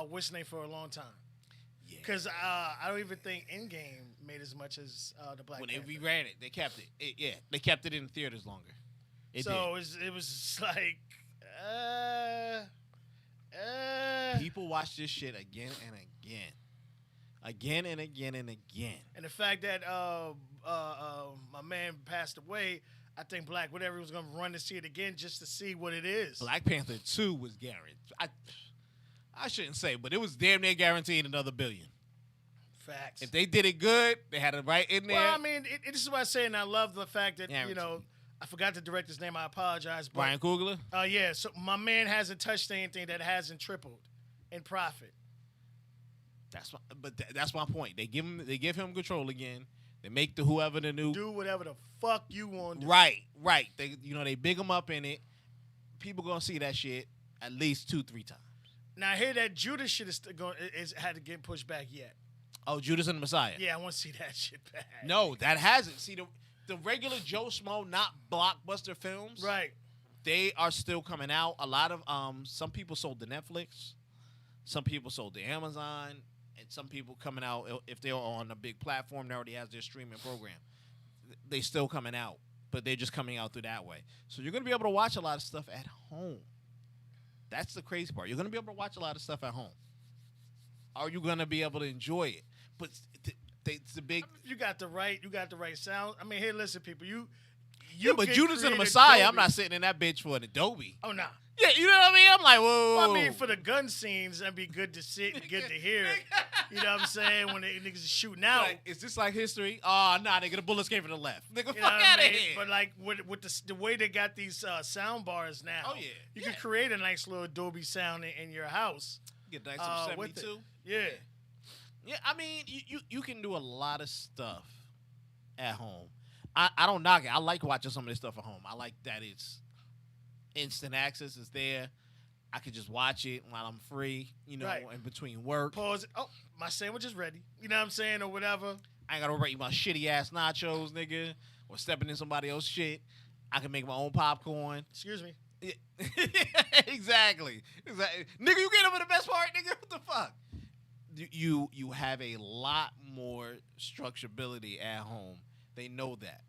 B: wish name for a long time.
C: yeah.
B: Because I don't even think Endgame made as much as the Black
C: When
B: Panther.
C: we ran it, they kept it. Yeah, they kept it in the theaters longer. It
B: so
C: did.
B: it was just like,
C: People watch this shit again and again. Again and again and again.
B: and the fact that my man passed away, I think Black whatever was going to run to see it again just to see what it is.
C: Black Panther 2 was guaranteed. I shouldn't say, but it was damn near guaranteed another $1 billion.
B: Facts.
C: If they did it good, they had it right in there.
B: Well, I mean, this is what I say, and I love the fact that,
C: Guaranteed.
B: I forgot the director's name. I apologize. But,
C: Brian Coogler?
B: yeah, so my man hasn't touched anything that hasn't tripled in profit.
C: That's my point. They give him control again. They make whoever the new
B: Do whatever the fuck you want to do.
C: right. They big him up in it. People gonna see that shit at least 2-3 times.
B: Now, I hear that Judas shit is had to get pushed back yet.
C: Oh, Judas and the Messiah.
B: Yeah, I want to see that shit back.
C: No, that hasn't. See the regular Joe Schmo, not blockbuster films.
B: Right.
C: They are still coming out. A lot of some people sold to Netflix, some people sold to Amazon, and some people coming out if they're on a big platform that already has their streaming program. They still coming out, but they're just coming out through that way. So you're gonna be able to watch a lot of stuff at home. That's the crazy part. You're gonna be able to watch a lot of stuff at home. Are you gonna be able to enjoy it? But it's the big.
B: You got the right sound. I mean, here, listen, people. You
C: Yeah, but
B: can
C: Judas and the
B: create
C: Messiah, I'm
B: Adobe.
C: not sitting in that bitch for an Adobe.
B: Oh, nah.
C: Yeah, you know what I mean? I'm like, whoa.
B: Well, I mean, for the gun scenes, that'd be good to sit and good to hear. You know what I'm saying? When the niggas is shooting out.
C: Like, is this like history? Oh, nah, nigga, the bullets came from the left. Nigga,
B: You know
C: fuck
B: what I
C: out of
B: mean?
C: here.
B: But like with the way they got these sound bars now,
C: Oh, yeah.
B: you
C: Yeah.
B: can create a nice little Adobe sound in your house.
C: Get nice some
B: with it.
C: 72.
B: Yeah.
C: Yeah, I mean, you can do a lot of stuff at home. I don't knock it. I like watching some of this stuff at home. I like that it's instant access is there. I could just watch it while I'm free,
B: Right.
C: in between work.
B: Pause it. Oh, my sandwich is ready. You know what I'm saying, or whatever.
C: I ain't gotta worry about shitty ass nachos, nigga, or stepping in somebody else's shit. I can make my own popcorn.
B: Excuse me.
C: Yeah. Exactly. Nigga, you get over the best part, nigga. What the fuck? You have a lot more structurability at home. They know that.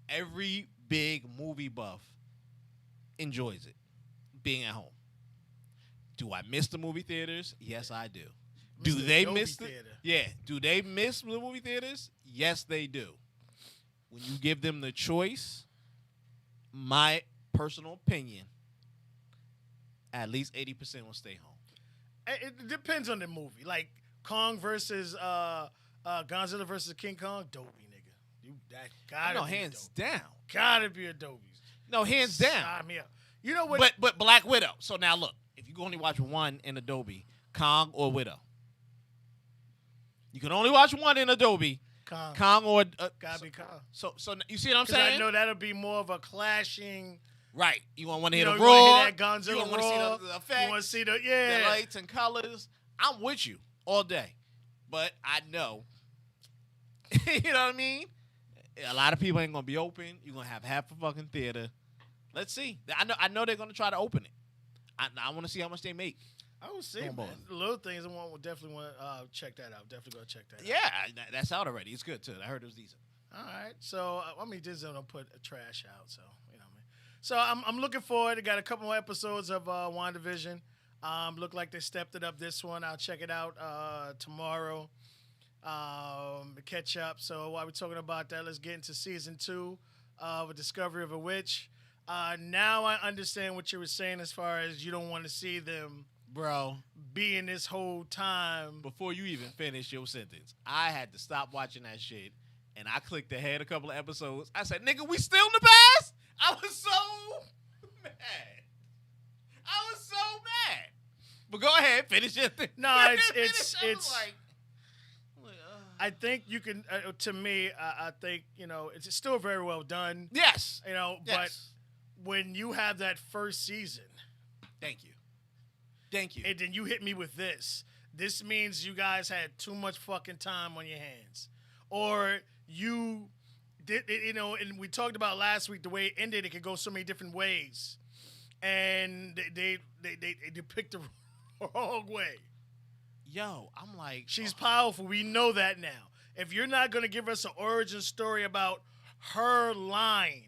C: Every big movie buff enjoys it, being at home. Do I miss the movie theaters? Yes, I do. Do
B: Mr.
C: they
B: Dolby
C: miss the
B: Theater.
C: Yeah. Do they miss the movie theaters? Yes, they do. When you give them the choice, my personal opinion, at least 80% will stay home.
B: It depends on the movie. Like Kong versus Godzilla versus King Kong, Dolby, nigga. That gotta
C: No,
B: be
C: hands
B: Dolby.
C: down.
B: Gotta be a Dolby.
C: No, hands down.
B: Sign me up. You know what?
C: But Black Widow. So now look, if you can only watch one in Adobe, Kong or Widow. You can only watch one in Adobe,
B: Kong.
C: Kong or
B: Gotta be Kong.
C: So you see what I'm
B: Because I
C: saying?
B: know that'll be more of a clashing.
C: Right. You want to
B: You
C: hear
B: know,
C: the
B: you wanna
C: roar.
B: hear that Godzilla
C: You want to
B: roar.
C: see the effects.
B: You want to see the
C: The lights and colors. I'm with you all day. But I know. You know what I mean? A lot of people ain't going to be open. You're going to have half a fucking theater. Let's see. I know they're going to try to open it. I want to see how much they make.
B: I would say,
C: Come
B: man,
C: on.
B: the little things I want. Definitely want to check that out. Definitely go check that out.
C: Yeah, that's out already. It's good, too. I heard it was decent.
B: All right. So, Disney don't put trash out. So, you know what I mean? So, I'm looking forward. I got a couple more episodes of WandaVision. Look like they stepped it up this one. I'll check it out tomorrow. Catch up. So, while we're talking about that, let's get into season 2 of A Discovery of a Witch. Now I understand what you were saying as far as you don't want to see them
C: Bro,
B: being this whole time.
C: before you even finish your sentence, I had to stop watching that shit, and I clicked ahead a couple of episodes. I said, nigga, we still in the past? I was so mad. I was so mad. But go ahead, finish your thing.
B: No,
C: I
B: it's-
C: was like,
B: I think you can. To me, I think it's still very well done.
C: yes.
B: But
C: Yes.
B: when you have that first season,
C: Thank you. Thank you.
B: and then you hit me with this means you guys had too much fucking time on your hands, or you did. And we talked about last week the way it ended. It could go so many different ways, and they picked the wrong way.
C: Yo, I'm like,
B: She's powerful. We know that now. If you're not going to give us an origin story about her line,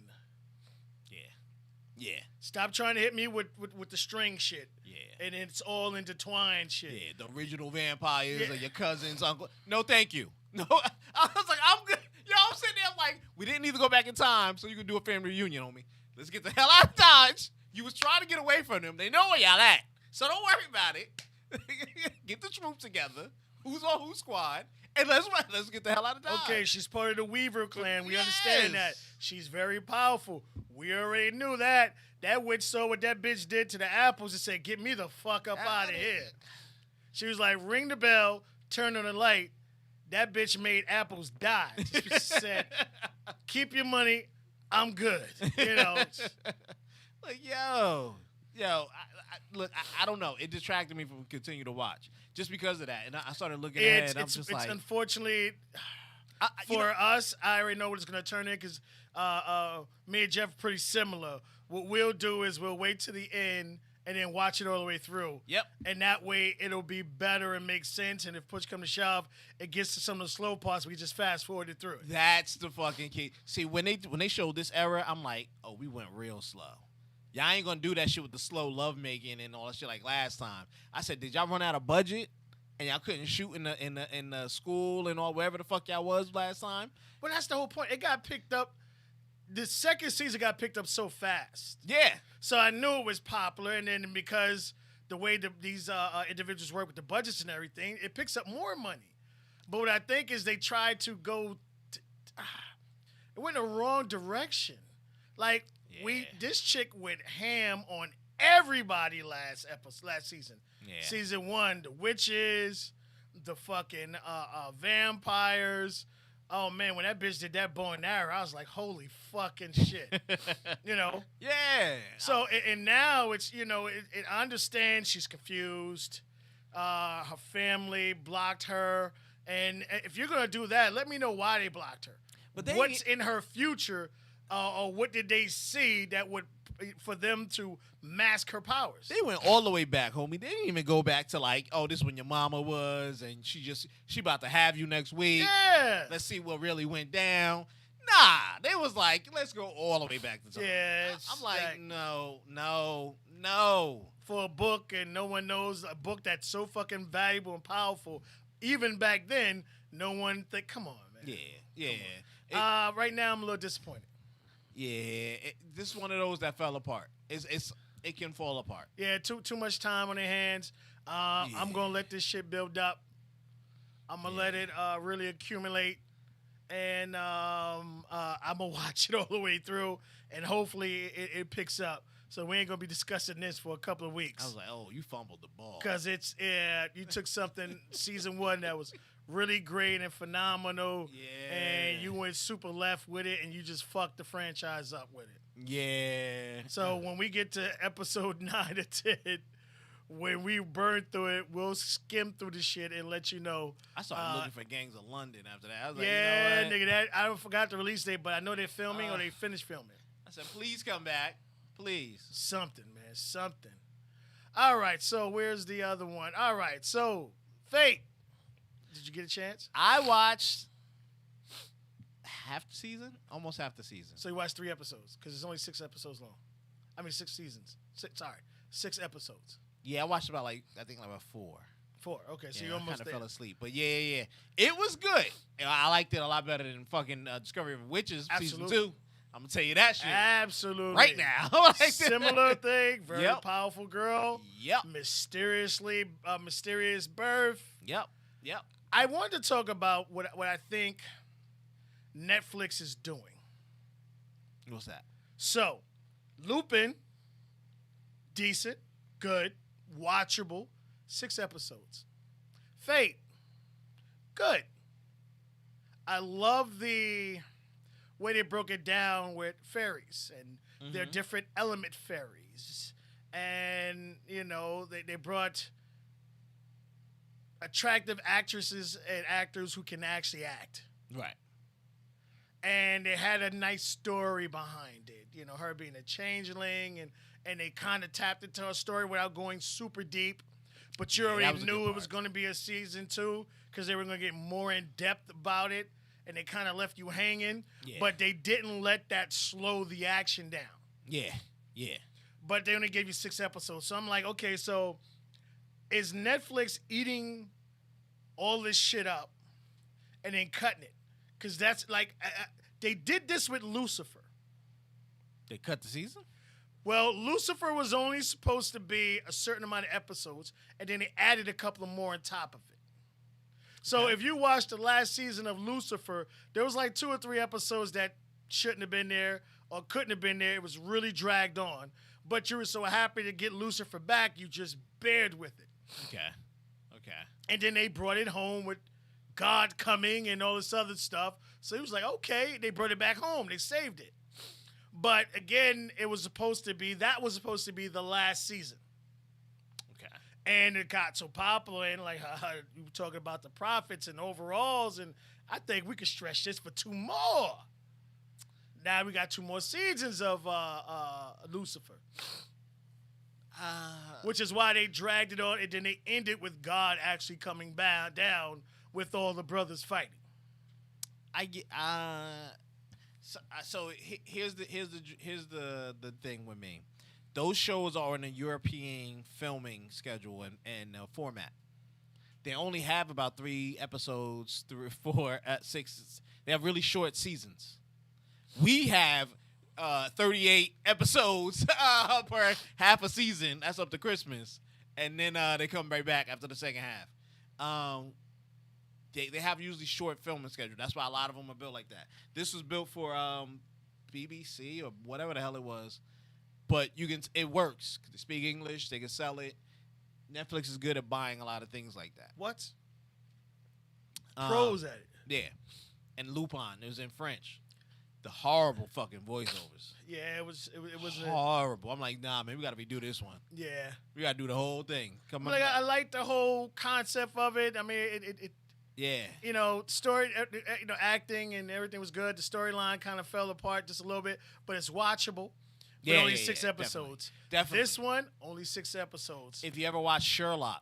C: yeah,
B: stop trying to hit me with the string shit.
C: yeah.
B: And it's all intertwined shit.
C: Yeah, the original vampires
B: Yeah.
C: or your cousin's uncle. No, thank you. No, I was like, I'm good. Yo, I'm sitting there like, we didn't need to go back in time so you could do a family reunion on me. Let's get the hell out of Dodge. You was trying to get away from them. They know where y'all at. So don't worry about it. Get the troops together. Who's on whose squad? And let's get the hell out of Dodge.
B: Okay, she's part of the Weaver clan. We understand that.
C: Yes.
B: She's very powerful. We already knew that. That witch saw what that bitch did to the apples and said, get me the fuck up out of here. She was like, ring the bell, turn on the light. That bitch made apples die. She said, keep your money. I'm good.
C: Like, yo, look, I don't know. It distracted me from continue to watch just because of that. And I started looking ahead. And I'm just like,
B: unfortunately,
C: you
B: for
C: know-
B: us, I already know what it's going to turn in because me and Jeff are pretty similar. What we'll do is we'll wait to the end and then watch it all the way through.
C: Yep.
B: And that way it'll be better and make sense. And if push come to shove, it gets to some of the slow parts. We just fast forward it through it.
C: That's the fucking key. See, when they showed this era, I'm like, oh, we went real slow. Y'all ain't gonna do that shit with the slow love making and all that shit like last time. I said, did y'all run out of budget and y'all couldn't shoot in the school and all wherever the fuck y'all was last time?
B: But that's the whole point. It got picked up. The second season got picked up so fast.
C: Yeah.
B: So I knew it was popular, and then because the way these individuals work with the budgets and everything, it picks up more money. But what I think is they tried to go, it went in the wrong direction. Like this chick went ham on everybody last season.
C: Yeah.
B: Season 1, the witches, the fucking vampires, Oh man, when that bitch did that bow and arrow, I was like, holy fucking shit. You know?
C: Yeah.
B: So and now it's I understand she's confused. Her family blocked her, and if you're gonna do that, let me know why they blocked her.
C: But
B: What's in her future, or what did they see that would for them to mask her powers?
C: They went all the way back, homie. They didn't even go back to like, oh, this is when your mama was, and she about to have you next week.
B: Yeah.
C: Let's see what really went down. Nah, they was like, let's go all the way back to time.
B: Yeah,
C: I'm like, no.
B: For a book, and no one knows a book that's so fucking valuable and powerful. Even back then, no one think. Come on, man.
C: Yeah.
B: Right now, I'm a little disappointed.
C: This is one of those that fell apart. It can fall apart.
B: Yeah, too much time on their hands. I'm gonna let this shit build up. I'm gonna let it really accumulate, and I'm gonna watch it all the way through, and hopefully it picks up. So we ain't gonna be discussing this for a couple of weeks.
C: I was like, oh, you fumbled the ball.
B: Because you took something season 1 that was really great and phenomenal, and you went super left with it, and you just fucked the franchise up with it.
C: Yeah.
B: So when we get to episode 9 or 10, when we burn through it, we'll skim through the shit and let you know.
C: I started looking for Gangs of London after that. I was like,
B: yeah,
C: you know what?
B: nigga, I forgot the release date, but I know they're filming or they finished filming.
C: I said, please come back. Please.
B: Something, man, something. All right, so where's the other one? All right, so Fate. Did you get a chance?
C: I watched half the season, almost half the season.
B: So you watched 3 episodes because it's only 6 episodes long. I mean 6 seasons. 6 episodes.
C: Yeah, I watched about I think about 4.
B: 4. Okay, so you
C: I
B: almost
C: kind of
B: there.
C: fell asleep, but yeah. It was good. I liked it a lot better than fucking Discovery of Witches
B: Absolutely.
C: season 2. I'm gonna tell you that shit
B: Absolutely.
C: right now.
B: Similar thing. Very
C: Yep.
B: powerful girl.
C: Yep.
B: Mysterious birth.
C: Yep.
B: I wanted to talk about what I think Netflix is doing.
C: What's that?
B: So, Lupin, decent, good, watchable, 6 episodes. Fate, good. I love the way they broke it down with fairies and their different element fairies. And, they brought attractive actresses and actors who can actually act.
C: Right.
B: And they had a nice story behind it. Her being a changeling, and they kind of tapped into her story without going super deep. But you already knew it was going to be a season 2 because they were going to get more in depth about it, and they kind of left you hanging.
C: Yeah.
B: But they didn't let that slow the action down.
C: Yeah.
B: But they only gave you 6 episodes. So I'm like, okay, so is Netflix eating all this shit up and then cutting it? Because that's like, they did this with Lucifer.
C: They cut the season?
B: Well, Lucifer was only supposed to be a certain amount of episodes, and then they added a couple of more on top of it. So if you watched the last season of Lucifer, there was like 2 or 3 episodes that shouldn't have been there or couldn't have been there. It was really dragged on. But you were so happy to get Lucifer back, you just bared with it.
C: Okay.
B: And then they brought it home with God coming and all this other stuff. So he was like, okay, they brought it back home. They saved it. But again, that was supposed to be the last season.
C: Okay.
B: And it got so popular, and like you were talking about the profits and overalls, and I think we could stretch this for 2 more. Now we got 2 more seasons of Lucifer. Which is why they dragged it on, and then they ended with God actually coming down with all the brothers fighting.
C: I get here's the thing with me. Those shows are in a European filming schedule and format. They only have about 3 episodes, 3 or 4 at 6. They have really short seasons. We have 38 episodes per half a season. That's up to Christmas, and then they come right back after the second half. They have usually short filming schedule. That's why a lot of them are built like that. This was built for BBC or whatever the hell it was, but it works. They speak English. They can sell it. Netflix is good at buying a lot of things like that.
B: What? Pros at it.
C: Yeah. and Lupin. It was in French. The horrible fucking voiceovers.
B: Yeah, it was
C: Horrible. I'm like, nah, man, we got to redo this one.
B: yeah.
C: We got to do the whole thing. Come on.
B: Like I like the whole concept of it. I mean, it
C: Yeah.
B: you know, story, you know, acting and everything was good. The storyline kind of fell apart just a little bit, but it's watchable. But only 6 episodes.
C: Definitely.
B: This one, only 6 episodes.
C: If you ever watched Sherlock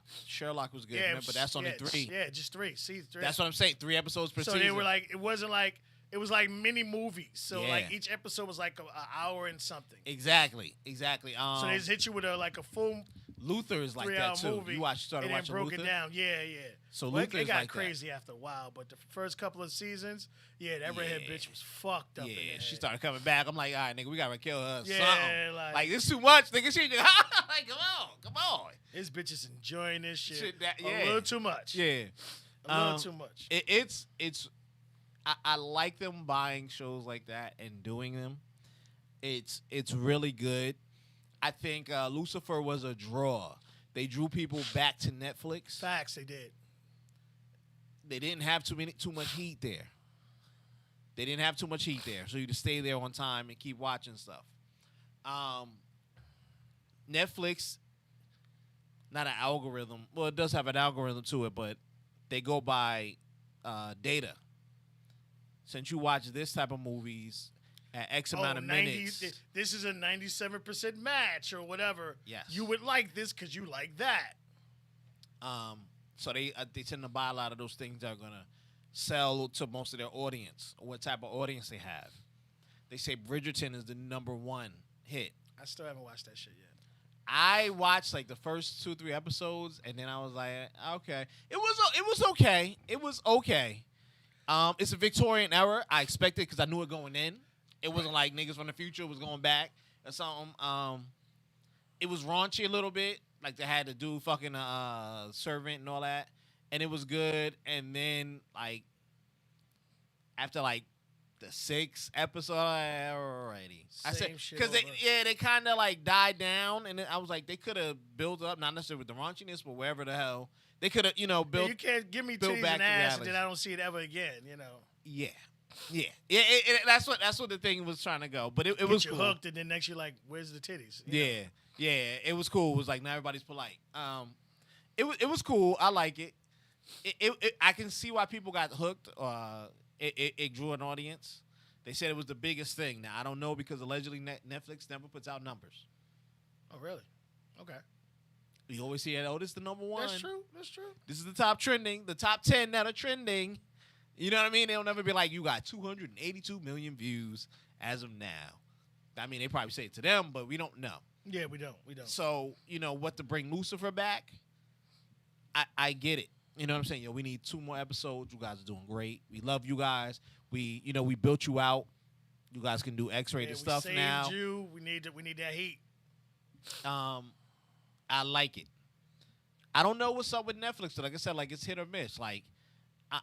C: was good,
B: yeah,
C: but that's only 3.
B: Yeah, just 3. See, 3.
C: That's what I'm saying. 3 episodes per
B: so
C: season.
B: they were like, it wasn't like, it was like mini movies. So
C: Yeah.
B: like each episode was like an hour and something.
C: Exactly.
B: So they just hit you with like a full
C: Luther is like
B: 3-hour
C: that too.
B: movie.
C: You started
B: and then
C: watching
B: broke
C: Luther.
B: it down. Yeah, yeah.
C: So
B: Well,
C: Luther
B: it
C: is
B: got
C: like that.
B: crazy after a while, but the first couple of seasons, yeah, that redhead
C: Yeah.
B: bitch was fucked up. in
C: Yeah,
B: there.
C: she started coming back. I'm like, all right, nigga, we gotta kill her.
B: Yeah,
C: something.
B: like-
C: this too much, nigga. She just, like, come on.
B: This bitch is enjoying this shit,
C: Shit, that-
B: a
C: yeah.
B: little too much.
C: Yeah,
B: A little too much.
C: It's. I like them buying shows like that and doing them. It's really good. I think Lucifer was a draw. They drew people back to Netflix.
B: Facts, they did.
C: They didn't have too much heat there. They didn't have too much heat there, so you just stay there on time and keep watching stuff. Netflix, not an algorithm. Well, it does have an algorithm to it, but they go by data. Since you watch this type of movies at X amount of
B: 90
C: minutes,
B: This is a 97% match or whatever.
C: Yes.
B: You would like this because you like that.
C: so they tend to buy a lot of those things that are gonna sell to most of their audience, or what type of audience they have. They say Bridgerton is the #1 hit.
B: I still haven't watched that shit yet.
C: I watched like the first 2-3 episodes, and then I was like, okay, it was okay. It was okay. It's a Victorian era. I expected because I knew it going in. It wasn't like niggas from the future was going back or something. It was raunchy a little bit. Like they had to do fucking servant and all that, and it was good. And then like after like the 6th episode, alrighty. I said
B: Same shit
C: because
B: over.
C: they kind of like died down, and then I was like they could have built up, not necessarily with the raunchiness, but wherever the hell they could have, built.
B: You can't give me
C: build
B: titties
C: back
B: and
C: to
B: ass,
C: reality.
B: and then I don't see it ever again. You know,
C: Yeah. That's what the thing was trying to go, but it
B: get
C: was
B: you
C: cool.
B: hooked, and then next you're like, "Where's the titties?" You know?
C: Yeah, it was cool. It was like now everybody's polite. It was cool. I like it. I can see why people got hooked. It drew an audience. They said it was the biggest thing. Now I don't know because allegedly Netflix never puts out numbers.
B: Oh, really? Okay.
C: You always see it. Oh, this is the #1.
B: That's true. That's true.
C: This is the top 10 that are trending. You know what I mean? They'll never be like, you got 282 million views as of now. I mean, they probably say it to them, but we don't know.
B: Yeah, we don't. We don't.
C: So, what to bring Lucifer back, I get it. You know what I'm saying? We need 2 more episodes. You guys are doing great. We love you guys. We built you out. You guys can do X-rated
B: we
C: stuff
B: saved
C: now.
B: you. We need that heat.
C: I like it. I don't know what's up with Netflix. Though. Like I said, like it's hit or miss. Like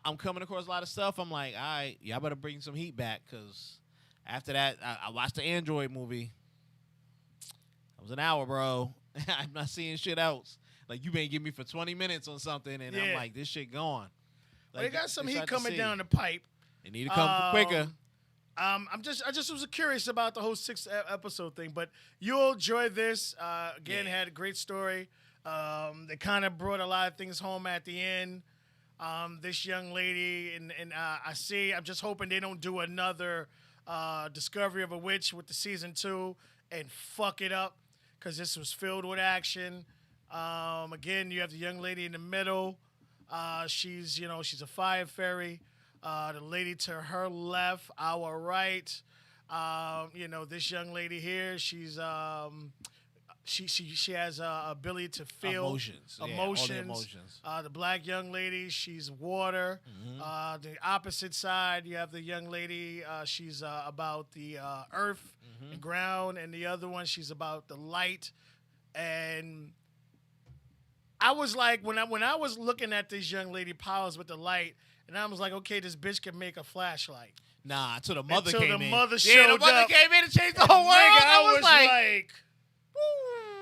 C: I'm coming across a lot of stuff. I'm like, all right, y'all better bring some heat back because after that, I watched the Android movie. It was an hour, bro. I'm not seeing shit else. Like you may give me for 20 minutes on something, and I'm
B: Yeah.
C: like, this shit gone.
B: Well, they got some
C: it's
B: heat
C: hard to
B: coming
C: see.
B: down the pipe.
C: They need to come quicker.
B: I just was curious about the whole 6 episode thing, but you'll enjoy this. Again,
C: Yeah.
B: had a great story. They kind of brought a lot of things home at the end. This young lady, and I'm just hoping they don't do another Discovery of a Witch with the season 2 and fuck it up, because this was filled with action. Again, you have the young lady in the middle. She's a fire fairy. The lady to her left, our right. This young lady here, she's she has a ability to feel
C: Emotions. Yeah, all the emotions.
B: The black young lady, she's water.
C: Mm-hmm.
B: The opposite side, you have the young lady. She's about the earth
C: Mm-hmm.
B: and ground, and the other one, she's about the light. And I was like, when I was looking at this young lady powers with the light, and I was like, okay, this bitch can make a flashlight.
C: Nah, until the mother
B: Until
C: came
B: the
C: in.
B: mother
C: yeah, the
B: showed
C: mother
B: up.
C: came in and changed the whole world.
B: Nigga,
C: I was like,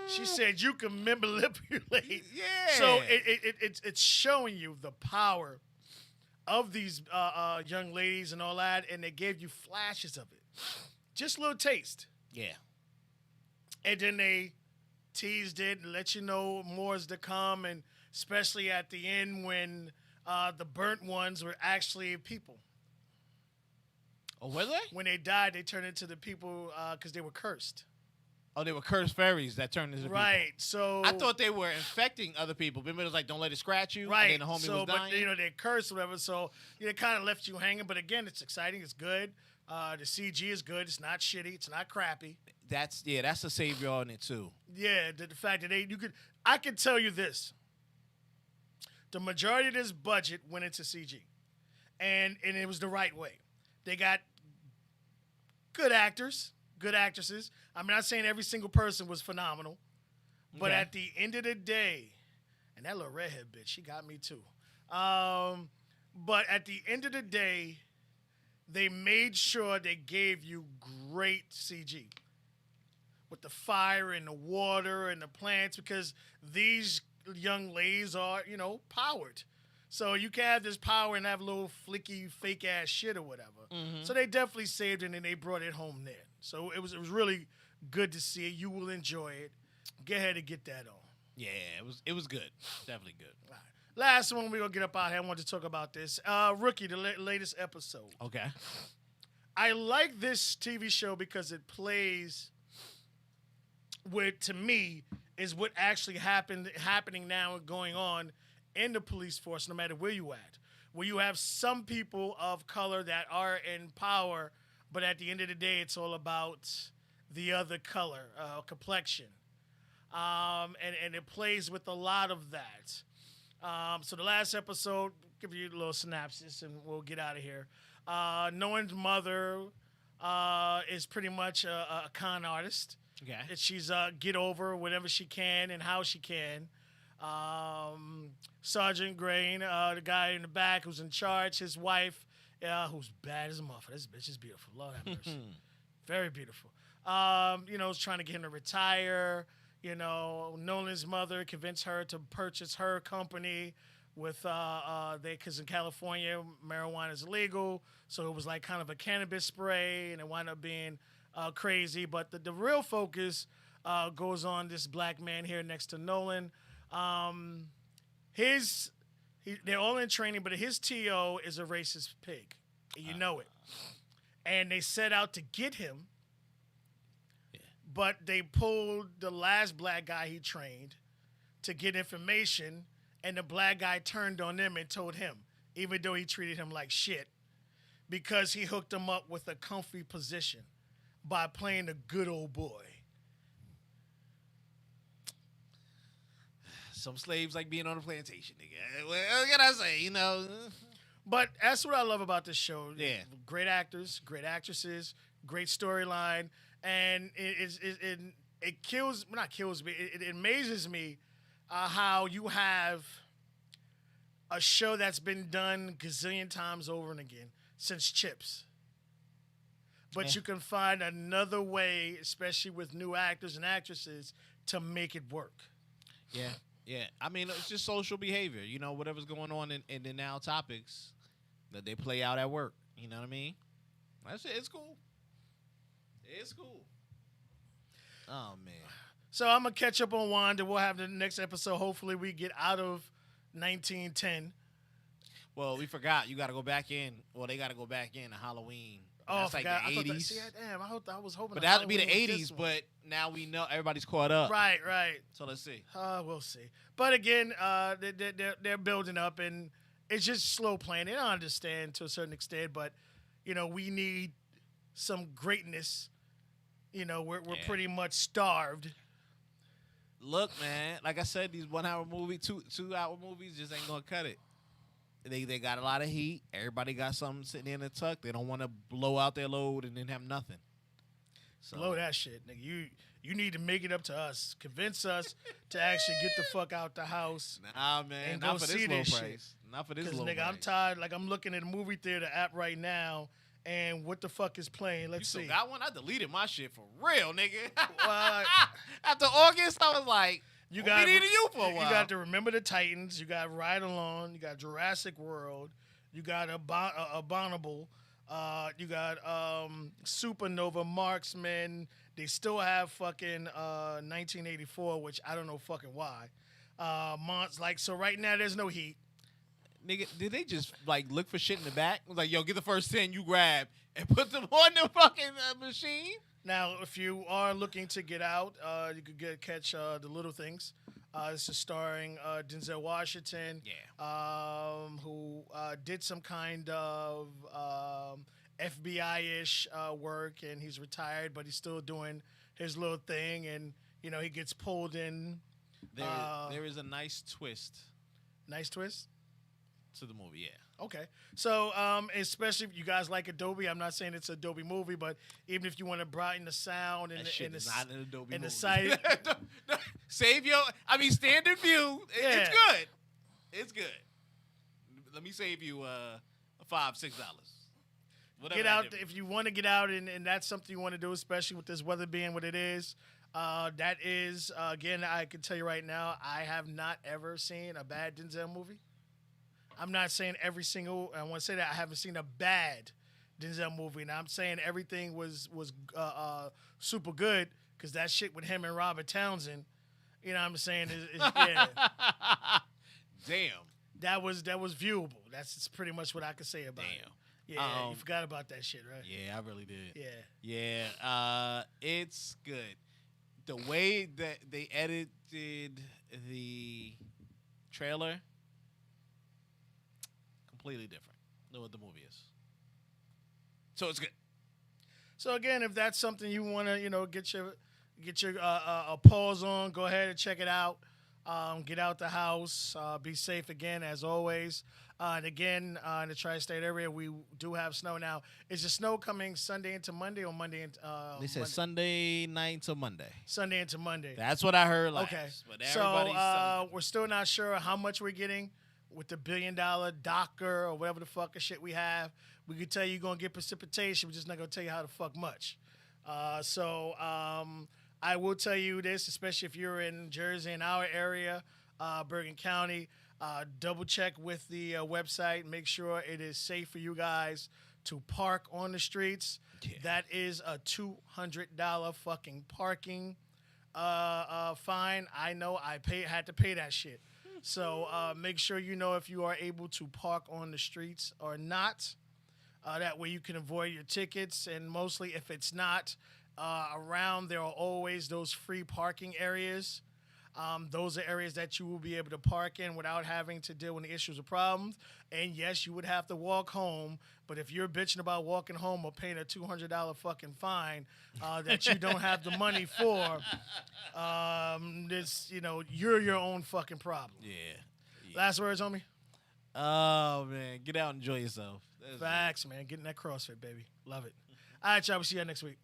B: she said you can manipulate.
C: yeah.
B: So it's showing you the power of these young ladies and all that, and they gave you flashes of it, just a little taste,
C: Yeah.
B: and then they teased it and let you know more is to come, and especially at the end when the burnt ones were actually people.
C: Oh, were they?
B: When they died, they turned into the people because they were cursed.
C: Oh, they were cursed fairies that turned into people.
B: Right. So
C: I thought they were infecting other people. Remember, it was like, don't let it scratch you.
B: right.
C: And then the homie
B: so,
C: was dying.
B: but you know they're cursed, or whatever. So it kind of left you hanging. But again, it's exciting. It's good. The CG is good. It's not shitty. It's not crappy.
C: That's a savior on it too.
B: Yeah. The fact that I can tell you this. The majority of this budget went into CG, and it was the right way. They got good actors, good actresses. I'm not saying every single person was phenomenal, but
C: Okay.
B: at the end of the day, and that little redhead bitch, she got me too. But at the end of the day, they made sure they gave you great CG with the fire and the water and the plants, because these young ladies are, powered. So you can have this power and have a little flicky, fake ass shit or whatever. So they definitely saved it and they brought it home there. So it was really good to see it. You will enjoy it. Go ahead and get that on.
C: Yeah, it was good. Definitely good.
B: All right. Last one, we're going to get up out here. I want to talk about this. Rookie, the latest episode.
C: Okay.
B: I like this TV show because it plays with, to me, is what actually happening now and going on in the police force, no matter where you at. Where you have some people of color that are in power, but at the end of the day, it's all about the other color, complexion. And it plays with a lot of that. So the last episode, give you a little synopsis and we'll get out of here. Nolan's mother is pretty much a con artist.
C: Okay.
B: And she's get over whatever she can and how she can. Sergeant Grain, the guy in the back who's in charge, his wife, who's bad as a muffin. This bitch is beautiful. Lord have mercy. Very beautiful. Is trying to get him to retire. Nolan's mother convinced her to purchase her company with because in California marijuana is illegal, so it was like kind of a cannabis spray, and it wound up being crazy. But the real focus goes on this black man here next to Nolan. They're all in training, but his TO is a racist pig. You know it. And they set out to get him, but they pulled the last black guy he trained to get information, and the black guy turned on them and told him, even though he treated him like shit, because he hooked him up with a comfy position by playing the good old boy.
C: Some slaves like being on a plantation, nigga. What can I say?
B: But that's what I love about this show.
C: Yeah.
B: Great actors, great actresses, great storyline, and it kills, not kills me, it amazes me how you have a show that's been done gazillion times over and again since Chips. But you can find another way, especially with new actors and actresses, to make it work.
C: Yeah. Yeah. I mean, it's just social behavior. Whatever's going on in the now topics that they play out at work. You know what I mean? That's it. It's cool. It's cool. Oh, man.
B: So I'm going to catch up on Wanda. We'll have the next episode. Hopefully we get out of 1910.
C: Well, we forgot. You got to go back in. Well, they got to go back in to Halloween.
B: Oh,
C: That's
B: I
C: like
B: forgot.
C: the
B: I thought
C: 80s.
B: I was hoping.
C: But
B: that
C: that would be the
B: Halloween was this
C: 80s,
B: one.
C: but now we know everybody's caught up.
B: Right.
C: So let's see.
B: We'll see. But again, they're building up, and it's just slow playing. They don't understand to a certain extent, but we need some greatness. We're pretty much starved.
C: Look, man, like I said, these 1 hour movie, 2 hour movies just ain't gonna cut it. They got a lot of heat. Everybody got something sitting in the tuck. They don't want to blow out their load and then have nothing. So
B: Blow that shit, nigga. You need to make it up to us. Convince us to actually get the fuck out the house.
C: Nah, man,
B: And
C: not
B: go
C: for
B: see
C: this low
B: this shit.
C: price. Not for this
B: Because,
C: low
B: nigga,
C: price.
B: I'm tired. Like, I'm looking at a movie theater app right now, and what the fuck is playing?
C: You
B: Let's
C: still
B: see.
C: got one? I deleted my shit for real, nigga.
B: Well,
C: After August, I was like,
B: You
C: we
B: got
C: needed you for a while.
B: You got to Remember the Titans. You got Ride Along. You got Jurassic World. You got Abominable. You got Supernova, Marksman. They still have fucking 1984, which I don't know fucking why. So right now there's no heat.
C: Nigga, did they just like look for shit in the back? Was like, yo, get the first 10 you grab and put them on the fucking machine?
B: Now, if you are looking to get out, you could catch The Little Things. This is starring Denzel Washington, who did some kind of FBI-ish work, and he's retired, but he's still doing his little thing, and he gets pulled in.
C: There is a nice twist.
B: Nice twist
C: to the movie, yeah.
B: Okay. So, especially if you guys like Adobe, I'm not saying it's an Adobe movie, but even if you want to brighten the sound and
C: That
B: the
C: shit is not an Adobe
B: and
C: movie.
B: the site,
C: standard view.
B: Yeah.
C: It's good. It's good. Let me save you $5-6. Whatever
B: get out if you want to get out, and that's something you want to do, especially with this weather being what it is. That is again, I can tell you right now, I have not ever seen a bad Denzel movie. I'm not saying every single. I want to say that I haven't seen a bad Denzel movie, and I'm saying everything was super good because that shit with him and Robert Townsend, you know what I'm saying? Yeah.
C: Damn.
B: That was viewable. That's pretty much what I can say about it. Yeah, you forgot about that shit, right?
C: Yeah, I really did.
B: Yeah.
C: Yeah. It's good. The way that they edited the trailer, completely different than what the movie is. So it's good.
B: So again, if that's something you want to, get your pause on, go ahead and check it out. Get out the house. Be safe again, as always. And again, in the tri-state area, we do have snow now. Is the snow coming Sunday into Monday or Monday into
C: They said
B: Monday?
C: Sunday night to Monday.
B: Sunday into Monday.
C: That's what I heard last.
B: Okay.
C: But
B: So we're still not sure how much we're getting with the $1 billion Docker or whatever the fuck shit we have. We can tell you you're going to get precipitation. We're just not going to tell you how the fuck much. I will tell you this, especially if you're in Jersey, in our area, Bergen County, double check with the website. Make sure it is safe for you guys to park on the streets. Yeah. That is a $200 fucking parking fine. I know I had to pay that shit. So make sure you know if you are able to park on the streets or not. That way you can avoid your tickets. And mostly if it's not around, there are always those free parking areas. Those are areas that you will be able to park in without having to deal with the issues or problems. And yes, you would have to walk home. But if you're bitching about walking home or paying a $200 fucking fine that you don't have the money for, you're your own fucking problem.
C: Yeah.
B: Last words, homie?
C: Oh, man. Get out and enjoy yourself.
B: Facts, man. Getting that CrossFit, baby. Love it. All right, y'all. We'll see you next week.